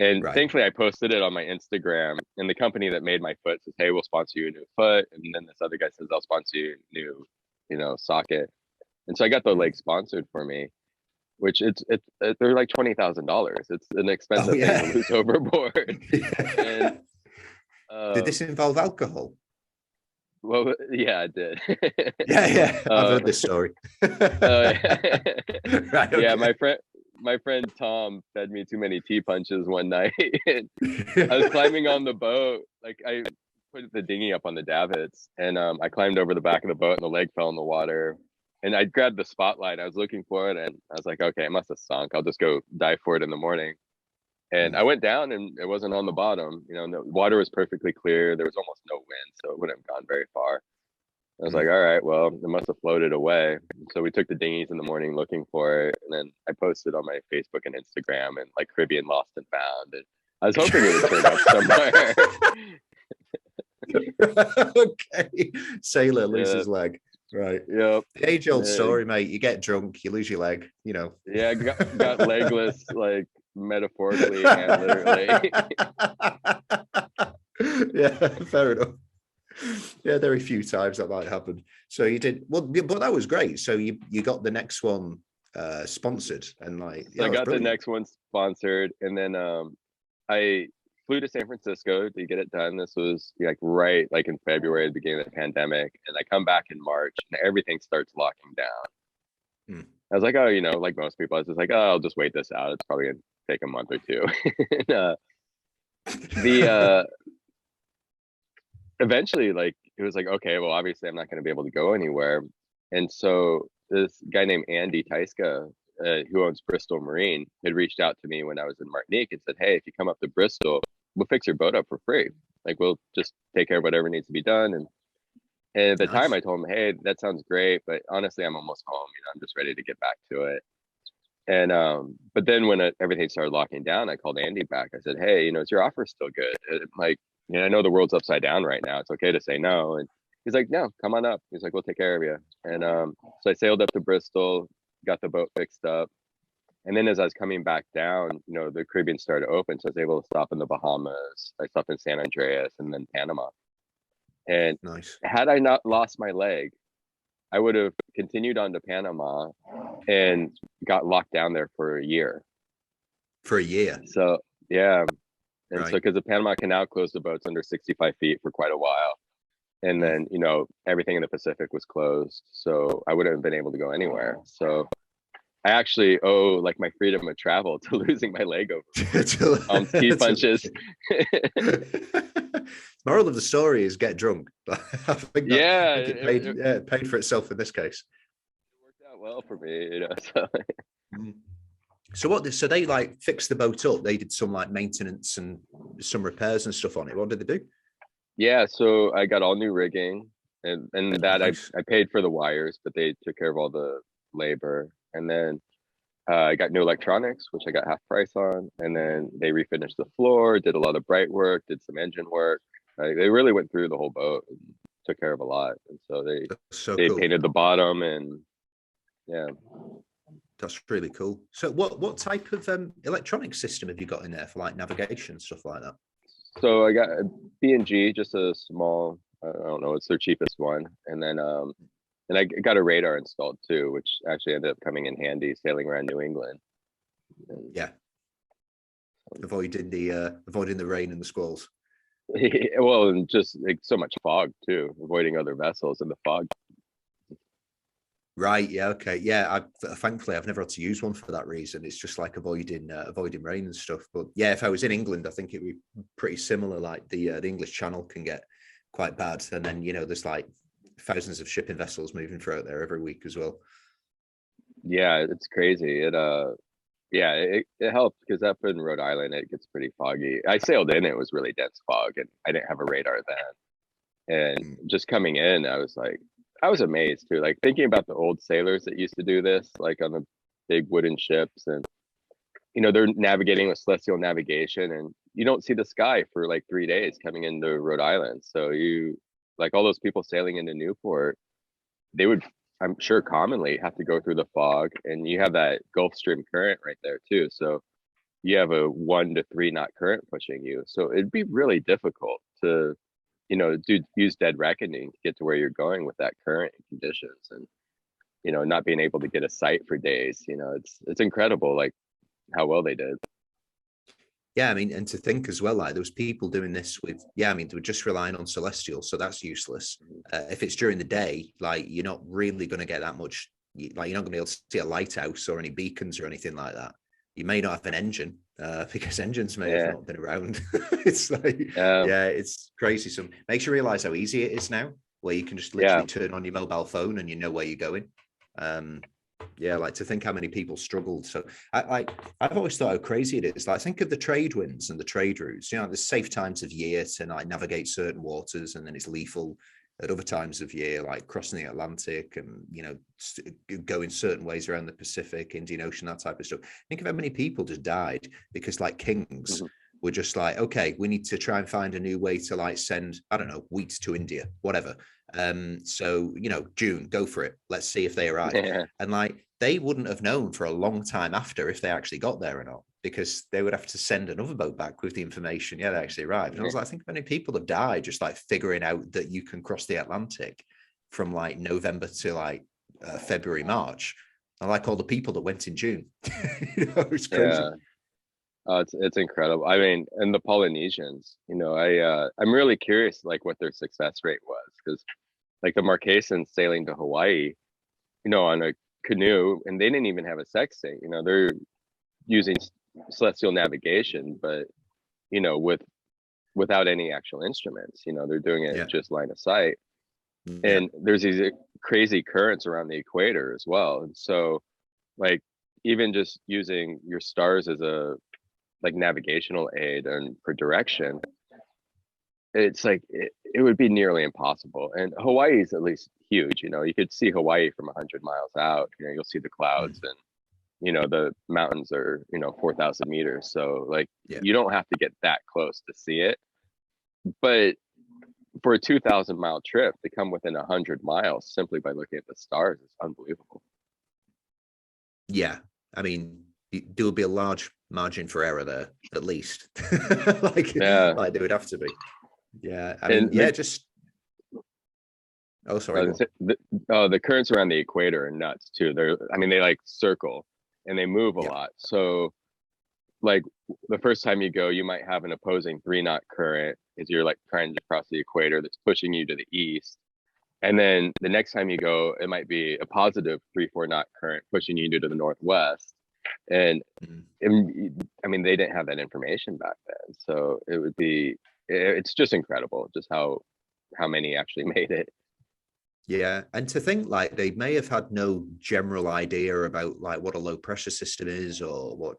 And thankfully I posted it on my Instagram, and the company that made my foot says, hey, we'll sponsor you a new foot. And then this other guy says, I'll sponsor you a new, socket. And so I got the leg sponsored for me, which they're like $20,000. It's an expensive thing to lose overboard. And, did this involve alcohol? Well, yeah, it did. I've heard this story. Yeah, my friend Tom fed me too many tea punches one night. I was climbing on the boat, like I put the dinghy up on the davits, and I climbed over the back of the boat, and the leg fell in the water. And I grabbed the spotlight. I was looking for it, and I was like, okay, it must have sunk. I'll just go dive for it in the morning. And I went down, and it wasn't on the bottom. The water was perfectly clear. There was almost no wind, so it wouldn't have gone very far. I was like, all right, well, it must have floated away. So we took the dinghies in the morning looking for it. And then I posted on my Facebook and Instagram and like Caribbean Lost and Found. And I was hoping it would turn up somewhere. Okay. Sailor loses leg. Right. Yep. The age-old story, mate. You get drunk, you lose your leg, Yeah, got legless, like metaphorically and literally. Yeah, fair enough. Yeah, very few times that might happen. So you did well, but that was great. So you got the next one sponsored, and like I got the next one sponsored, and then I flew to San Francisco to get it done. This was like right like in February, the beginning of the pandemic, and I come back in March, and everything starts locking down. I was like, oh, like most people, I was just like, oh, I'll just wait this out. It's probably gonna take a month or two. And, the eventually, like, it was like, okay, well, obviously I'm not going to be able to go anywhere. And so this guy named Andy Teiska, who owns Bristol Marine, had reached out to me when I was in Martinique and said, hey, if you come up to Bristol, we'll fix your boat up for free. Like, we'll just take care of whatever needs to be done. And at the time I told him, hey, that sounds great, but honestly, I'm almost home. I'm just ready to get back to it. And but then when everything started locking down, I called Andy back. I said, hey, is your offer still good? Like, I know the world's upside down right now. It's okay to say no. And he's like, no, come on up. He's like, we'll take care of you. And so I sailed up to Bristol, got the boat fixed up. And then as I was coming back down, the Caribbean started to open. So I was able to stop in the Bahamas. I stopped in San Andreas and then Panama. And had I not lost my leg, I would have continued on to Panama and got locked down there for a year. For a year? So, yeah. And so because the Panama Canal closed the boats under 65 feet for quite a while. And then, everything in the Pacific was closed. So I wouldn't have been able to go anywhere. So I actually owe like my freedom of travel to losing my leg over ski punches. Moral of the story is get drunk. I think it paid for itself in this case. It worked out well for me, So. So they like fixed the boat up. They did some like maintenance and some repairs and stuff on it. What did they do? Yeah, so I got all new rigging, and that I paid for the wires, but they took care of all the labor. And then I got new electronics, which I got half price on. And then they refinished the floor, did a lot of bright work, did some engine work. They really went through the whole boat and took care of a lot. And so they cool. Painted the bottom, and yeah. That's really cool. So what type of electronic system have you got in there for like navigation, stuff like that? So I got a B&G, just a small, I don't know, it's their cheapest one. And then I got a radar installed too, which actually ended up coming in handy sailing around New England. Yeah. Avoiding the rain and the squalls. Well, and just like so much fog too, avoiding other vessels in the fog. Right. Yeah. Okay. Yeah. Thankfully, I've never had to use one for that reason. It's just like avoiding rain and stuff. But yeah, if I was in England, I think it would be pretty similar. Like the English Channel can get quite bad, and then there's like thousands of shipping vessels moving throughout there every week as well. Yeah, it's crazy. It helped because up in Rhode Island it gets pretty foggy. I sailed in, it was really dense fog, and I didn't have a radar then. And just coming in, I was amazed too, like thinking about the old sailors that used to do this, like on the big wooden ships, and they're navigating with celestial navigation, and you don't see the sky for like 3 days coming into Rhode Island. So you, like all those people sailing into Newport, they would, I'm sure, commonly have to go through the fog, and you have that Gulf Stream current right there too. So you have a 1 to 3 knot current pushing you. So it'd be really difficult to use dead reckoning to get to where you're going with that current and conditions, and not being able to get a sight for days. It's incredible like how well they did. Yeah, I mean, and to think as well, like there was people doing this with, they were just relying on celestial, so that's useless. If it's during the day, like you're not really going to get that much, like you're not going to be able to see a lighthouse or any beacons or anything like that. You may not have an engine because engines may have not been around. It's like, it's crazy. So makes you realize how easy it is now, where you can just literally turn on your mobile phone and you know where you're going. Like to think how many people struggled. So I've always thought how crazy it is. Like think of the trade winds and the trade routes. There's safe times of year to like navigate certain waters, and then it's lethal at other times of year, like crossing the Atlantic and going certain ways around the Pacific, Indian Ocean, that type of stuff. Think of how many people just died because like kings were just like, okay, we need to try and find a new way to like send, I don't know, wheat to India, whatever. So June, go for it. Let's see if they arrive. And like they wouldn't have known for a long time after if they actually got there or not, because they would have to send another boat back with the information. Yeah, they actually arrived. And I was like, I think many people have died just like figuring out that you can cross the Atlantic from like November to like February, March. I like all the people that went in June. It's crazy. It's incredible. I mean, and the Polynesians, I'm really curious like what their success rate was, because like the Marquesans sailing to Hawaii, on a canoe, and they didn't even have a sextant. They're using celestial navigation, but without any actual instruments. They're doing it Yeah. just line of sight. Yeah. And there's these crazy currents around the equator as well. And so, like, even just using your stars as a like navigational aid and for direction, it's like it would be nearly impossible. And Hawaii is at least huge. You could see Hawaii from 100 miles out. You'll see the clouds, and the mountains are 4,000 meters. So like Yeah. you don't have to get that close to see it. But for a 2,000-mile trip to come within 100 miles simply by looking at the stars is unbelievable. Yeah. I mean, there would be a large margin for error there, at least. like there would have to be. Yeah. I mean, just. Oh, sorry. The currents around the equator are nuts too. They like circle and they move a lot. So like the first time you go, you might have an opposing 3-knot current as you're like trying to cross the equator that's pushing you to the east. And then the next time you go, it might be a positive 3-4-knot current pushing you to the northwest. And they didn't have that information back then. So it's just incredible just how many actually made it. Yeah, and to think like they may have had no general idea about like what a low pressure system is or what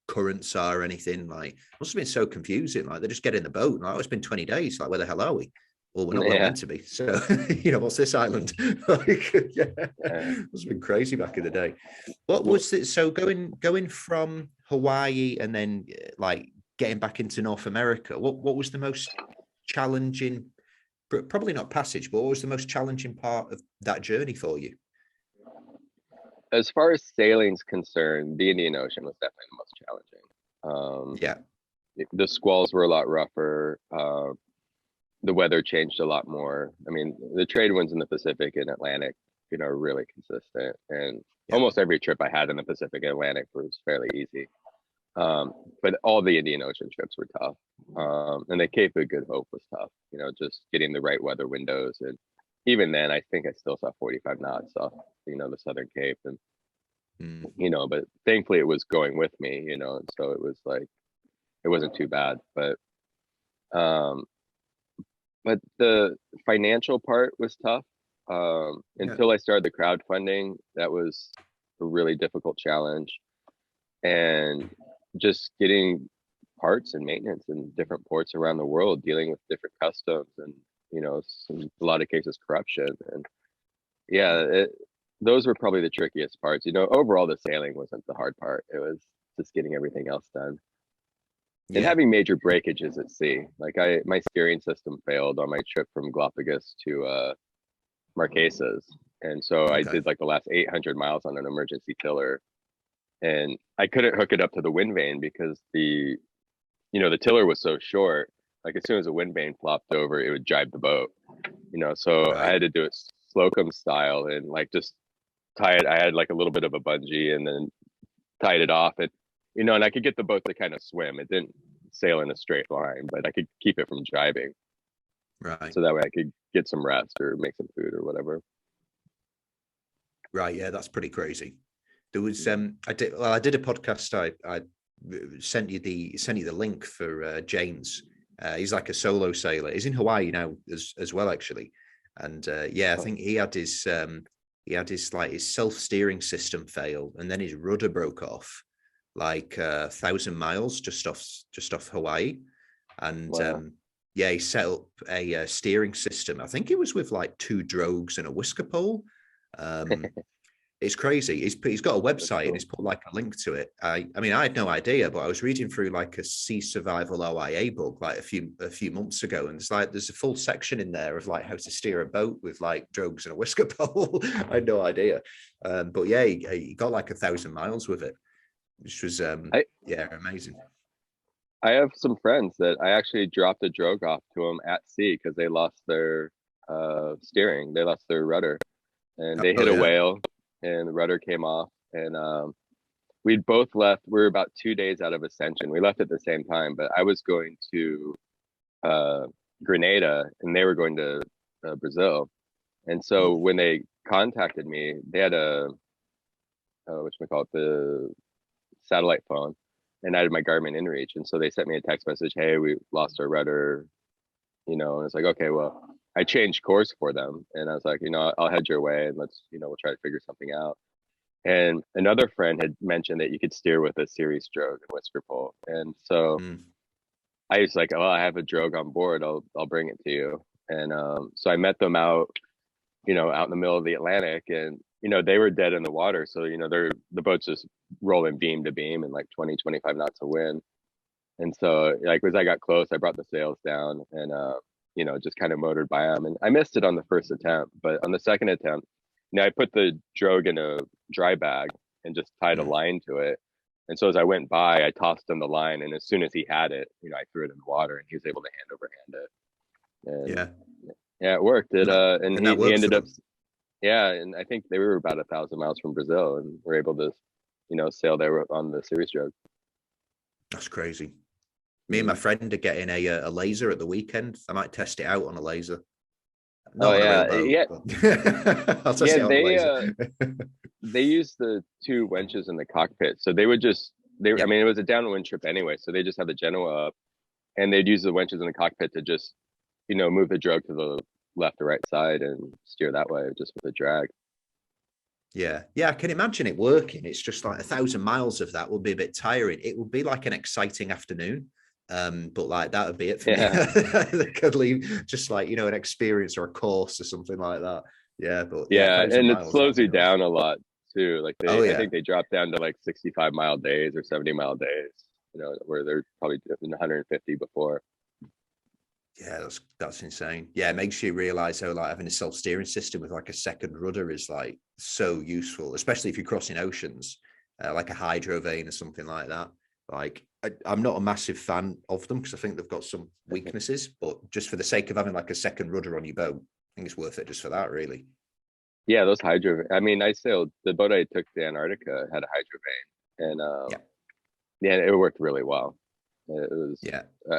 currents are or anything. Like, it must have been so confusing. Like they just get in the boat and like, it's been 20 days. Like, where the hell are we? Well, we're not where we're meant to be. So what's this island? Like, must have been crazy back in the day. What was it? So going from Hawaii and then like getting back into North America. What was the most challenging? Probably not passage, but what was the most challenging part of that journey for you? As far as sailing's concerned, the Indian Ocean was definitely the most challenging. The squalls were a lot rougher. The weather changed a lot more. I mean, the trade winds in the Pacific and Atlantic, are really consistent. And almost every trip I had in the Pacific and Atlantic was fairly easy. But all the Indian Ocean trips were tough. And the Cape of Good Hope was tough, just getting the right weather windows. And even then, I think I still saw 45 knots off, the Southern Cape. And, but thankfully it was going with me, and so it was like, it wasn't too bad. But the financial part was tough. Until I started the crowdfunding, that was a really difficult challenge. And just getting parts and maintenance in different ports around the world, dealing with different customs and, a lot of cases corruption. And those were probably the trickiest parts. Overall the sailing wasn't the hard part. It was just getting everything else done. And having major breakages at sea. Like my steering system failed on my trip from Galapagos to Marquesas. And so I did like the last 800 miles on an emergency tiller. And I couldn't hook it up to the wind vane because the tiller was so short. Like as soon as the wind vane flopped over, it would jibe the boat. So I had to do it slocum style and like just tie it. I had like a little bit of a bungee and then tied it off. And and I could get the boat to kind of swim. It didn't sail in a straight line, but I could keep it from jibing. Right. So that way I could get some rest or make some food or whatever. Right. Yeah, that's pretty crazy. There was I did a podcast. I sent you the link for James. He's like a solo sailor. He's in Hawaii now as well, actually. And I think he had his his self-steering system fail, and then his rudder broke off like 1,000 miles just off Hawaii. And he set up a steering system. I think it was with like 2 drogues and a whisker pole. It's crazy. He's got a website and he's put like a link to it. I mean, I had no idea, but I was reading through like a sea survival OIA book like a few months ago, and there's a full section in there of like how to steer a boat with like drogues and a whisker pole. I had no idea, but he got like 1,000 miles with it, which was amazing. I have some friends that I actually dropped a drogue off to them at sea because they lost their steering. They lost their rudder, and they hit a whale. And the rudder came off, and we'd both left. We were about 2 days out of Ascension. We left at the same time, but I was going to uh, Grenada, and they were going to Brazil. And so when they contacted me, they had a whatchamacallit, the satellite phone, and I had my Garmin InReach. And so they sent me a text message, "Hey, we lost our rudder," and it's like, okay, well, I changed course for them, and I was like, I'll head your way, and let's, we'll try to figure something out. And another friend had mentioned that you could steer with a series drogue and whisper pole, and so I was like, "Oh, I have a drogue on board. I'll bring it to you." And so I met them out, out in the middle of the Atlantic, and they were dead in the water, so the boat's just rolling beam to beam and like 20-25 knots of wind. And so, like, as I got close, I brought the sails down and just kind of motored by them. And I missed it on the first attempt, but on the second attempt, I put the drogue in a dry bag and just tied a line to it. And so as I went by, I tossed him the line, and as soon as he had it, I threw it in the water, and he was able to hand over hand it. And yeah, it worked. And he ended up, yeah, and I think they were about 1,000 miles from Brazil, and were able to, sail there on the series drogue. That's crazy. Me and my friend are getting a laser at the weekend. I might test it out on a laser. Not yeah. I'll test it on a laser. They use the 2 winches in the cockpit, so they would just I mean, it was a downwind trip anyway, so they just had the Genoa up, and they'd use the winches in the cockpit to just move the drogue to the left or right side and steer that way just with a drag. Yeah, I can imagine it working. It's just like 1,000 miles of that would be a bit tiring. It would be like an exciting afternoon, but like that would be it for me. They could leave just like an experience or a course or something like that. Yeah, but and it slows you down a lot too. Like I think they drop down to like 65-mile days or 70-mile days. Where they're probably doing 150 before. Yeah, that's insane. Yeah, it makes you realize how like having a self-steering system with like a second rudder is like so useful, especially if you're crossing oceans, like a hydrovane or something like that. Like I'm not a massive fan of them because I think they've got some weaknesses, but just for the sake of having like a second rudder on your boat, I think it's worth it just for that, really. Yeah, those hydro. I mean, I sailed the boat I took to Antarctica had a hydrovane, and it worked really well. It was,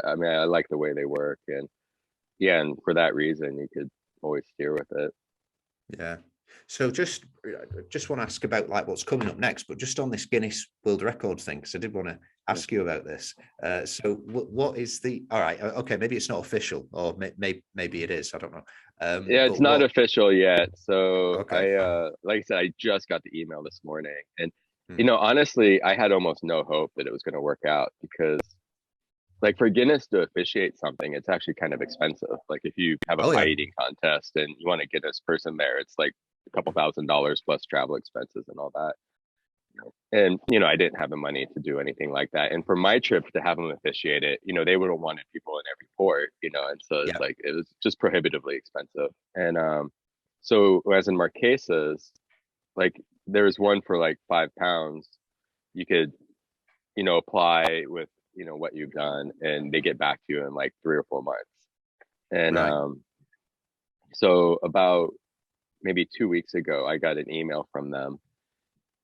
I mean, I like the way they work, and for that reason, you could always steer with it. Yeah. So just want to ask about like what's coming up next, but just on this Guinness World Record thing, because I did want to ask you about this. So what is all right? Okay, maybe it's not official, or maybe it is. I don't know. It's not official yet. So like I said, I just got the email this morning, and honestly, I had almost no hope that it was going to work out because, like, for Guinness to officiate something, it's actually kind of expensive. Like if you have a pie eating contest and you want a Guinness person there, it's like a couple $1,000s plus travel expenses and all that. And I didn't have the money to do anything like that. And for my trip to have them officiate it, they would have wanted people in every port, and so it's like it was just prohibitively expensive. And so as in Marquesas, like there's one for like £5. You could apply with what you've done, and they get back to you in like 3 or 4 months. And so about maybe 2 weeks ago, I got an email from them,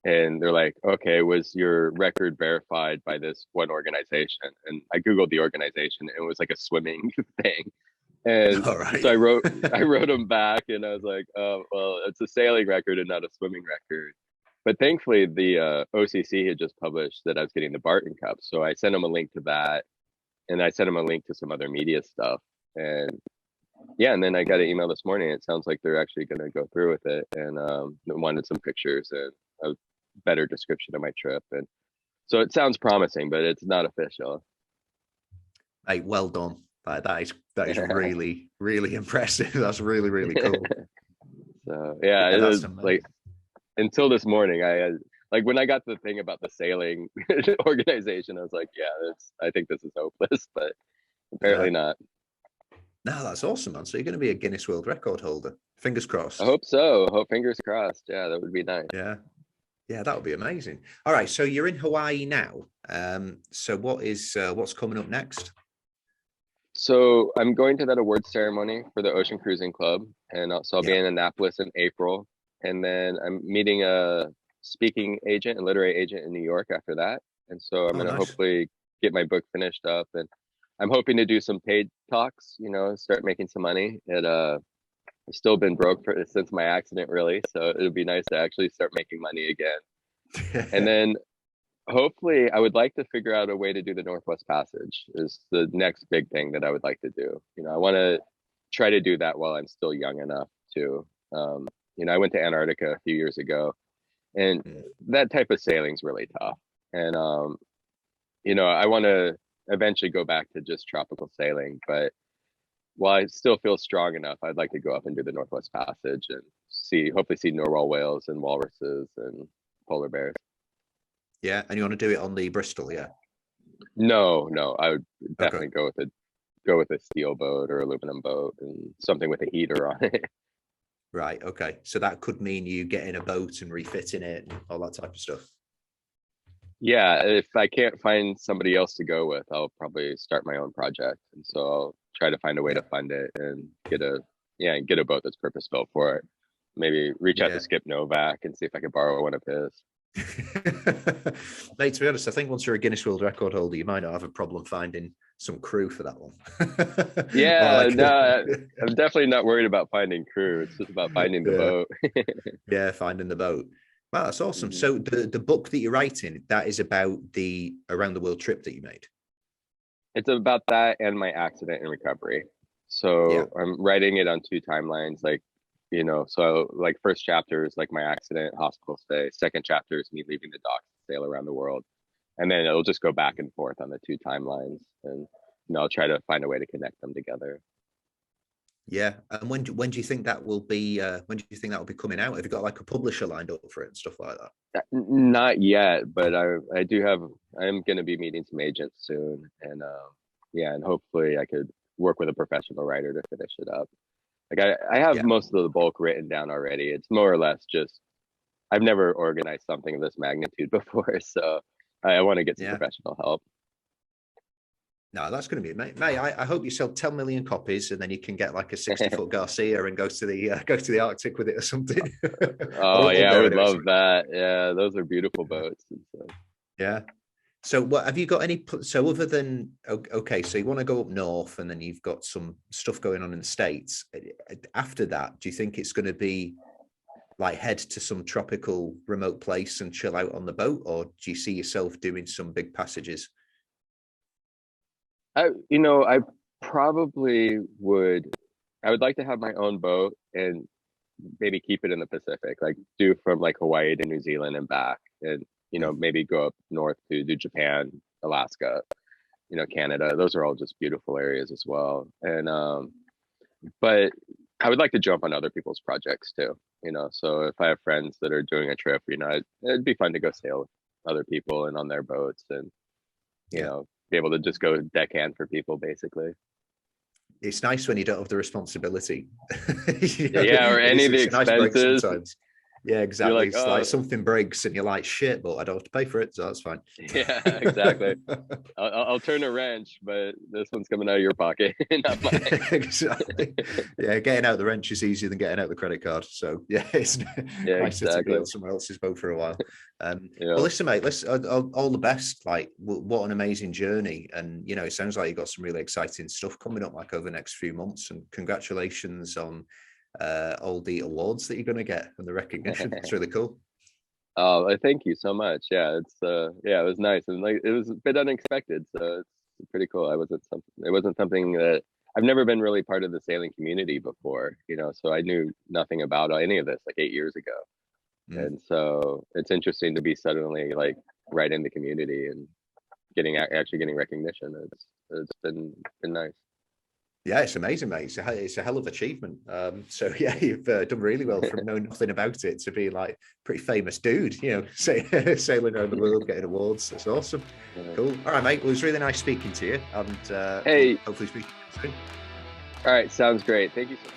and they're like, "Okay, was your record verified by this one organization?" And I googled the organization, and it was like a swimming thing. And so I wrote them back, and I was like, "Oh, well, it's a sailing record and not a swimming record." But thankfully, the OCC had just published that I was getting the Barton Cup. So I sent them a link to that, and I sent them a link to some other media stuff. And and then I got an email this morning. It sounds like they're actually going to go through with it, and wanted some pictures and a better description of my trip. And so it sounds promising, but it's not official. Hey, well done. That is really, really impressive. That's really, really cool. So it was amazing. Like, until this morning, I had, like, when I got the thing about the sailing organization, I was like, I think this is hopeless, but apparently not. No, that's awesome, man. So you're going to be a Guinness World Record holder. Fingers crossed. I hope so. Fingers crossed. Yeah, that would be nice. Yeah, that would be amazing. All right, so you're in Hawaii now. So what's coming up next? So I'm going to that awards ceremony for the Ocean Cruising Club, and so I'll be in Annapolis in April. And then I'm meeting a speaking agent and literary agent in New York after that. And so I'm gonna nice. hopefully get my book finished up, and I'm hoping to do some paid talks, start making some money. I've still been broke since my accident, really. So it'll be nice to actually start making money again. And then hopefully I would like to figure out a way to do the Northwest Passage is the next big thing that I would like to do. I want to try to do that while I'm still young enough to. I went to Antarctica a few years ago, and that type of sailing's really tough. And I want to eventually go back to just tropical sailing, but while I still feel strong enough, I'd like to go up and do the Northwest Passage and hopefully see narwhal whales and walruses and polar bears. Yeah, and you want to do it on the Bristol, yeah? No, I would definitely go with a steel boat or aluminum boat and something with a heater on it. Right. Okay. So that could mean you getting a boat and refitting it and all that type of stuff. Yeah, if I can't find somebody else to go with, I'll probably start my own project, and so I'll try to find a way to fund it and get a boat that's purpose built for it. Maybe reach out to Skip Novak and see if I could borrow one of his. Mate, to be honest, I think once you're a Guinness World Record holder, you might not have a problem finding some crew for that one. I'm definitely not worried about finding crew. It's just about finding the boat. Yeah, finding the boat. Wow, that's awesome. So the book that you're writing, that is about the around the world trip that you made? It's about that and my accident and recovery. So I'm writing it on two timelines, so like first chapter is like my accident, hospital stay. Second chapter is me leaving the docks to sail around the world. And then it'll just go back and forth on the two timelines. And I'll try to find a way to connect them together. Yeah. And when do you think that will be coming out? Have you got like a publisher lined up for it and stuff like that? Not yet, but I am going to be meeting some agents soon. And and hopefully I could work with a professional writer to finish it up. Like I have most of the bulk written down already. It's more or less just, I've never organized something of this magnitude before. So I want to get some professional help. No, that's going to be mate. I hope you sell 10 million copies, and then you can get like a 60-foot Garcia and go to the Arctic with it or something. Oh yeah, I would love that. Yeah, those are beautiful boats. Yeah. So what have you got any? So other than so you want to go up north, and then you've got some stuff going on in the States. After that, do you think it's going to be like head to some tropical remote place and chill out on the boat, or do you see yourself doing some big passages? I probably would. I would like to have my own boat and maybe keep it in the Pacific, like do from like Hawaii to New Zealand and back, and maybe go up north to do Japan, Alaska, Canada. Those are all just beautiful areas as well. And but I would like to jump on other people's projects too. So if I have friends that are doing a trip, it'd be fun to go sail with other people and on their boats, and be able to just go deckhand for people, basically. It's nice when you don't have the responsibility. Or any of the expenses. Yeah, exactly. Like, it's like something breaks and you're like, shit, but I don't have to pay for it, so that's fine. Yeah, exactly. I'll turn a wrench, but this one's coming out of your pocket, not mine. Exactly. Yeah, getting out the wrench is easier than getting out the credit card. So it's nice to be on someone else's boat for a while. Well, listen, mate, all the best. Like, what an amazing journey. And, it sounds like you've got some really exciting stuff coming up like over the next few months. And congratulations on all the awards that you're going to get and the recognition. It's really cool. Oh, thank you so much. Yeah, it was nice, and like it was a bit unexpected, so it's pretty cool. It wasn't something that I've never been really part of the sailing community before, so I knew nothing about any of this like 8 years ago. And so it's interesting to be suddenly like right in the community and actually getting recognition. It's been nice. Yeah, it's amazing, mate. It's a hell of achievement. So yeah, you've done really well from knowing nothing about it to be like pretty famous dude, sailing around the world, getting awards. That's awesome. Cool. All right, mate. Well, it was really nice speaking to you, and hey, hopefully speak soon. All right, sounds great. Thank you so much.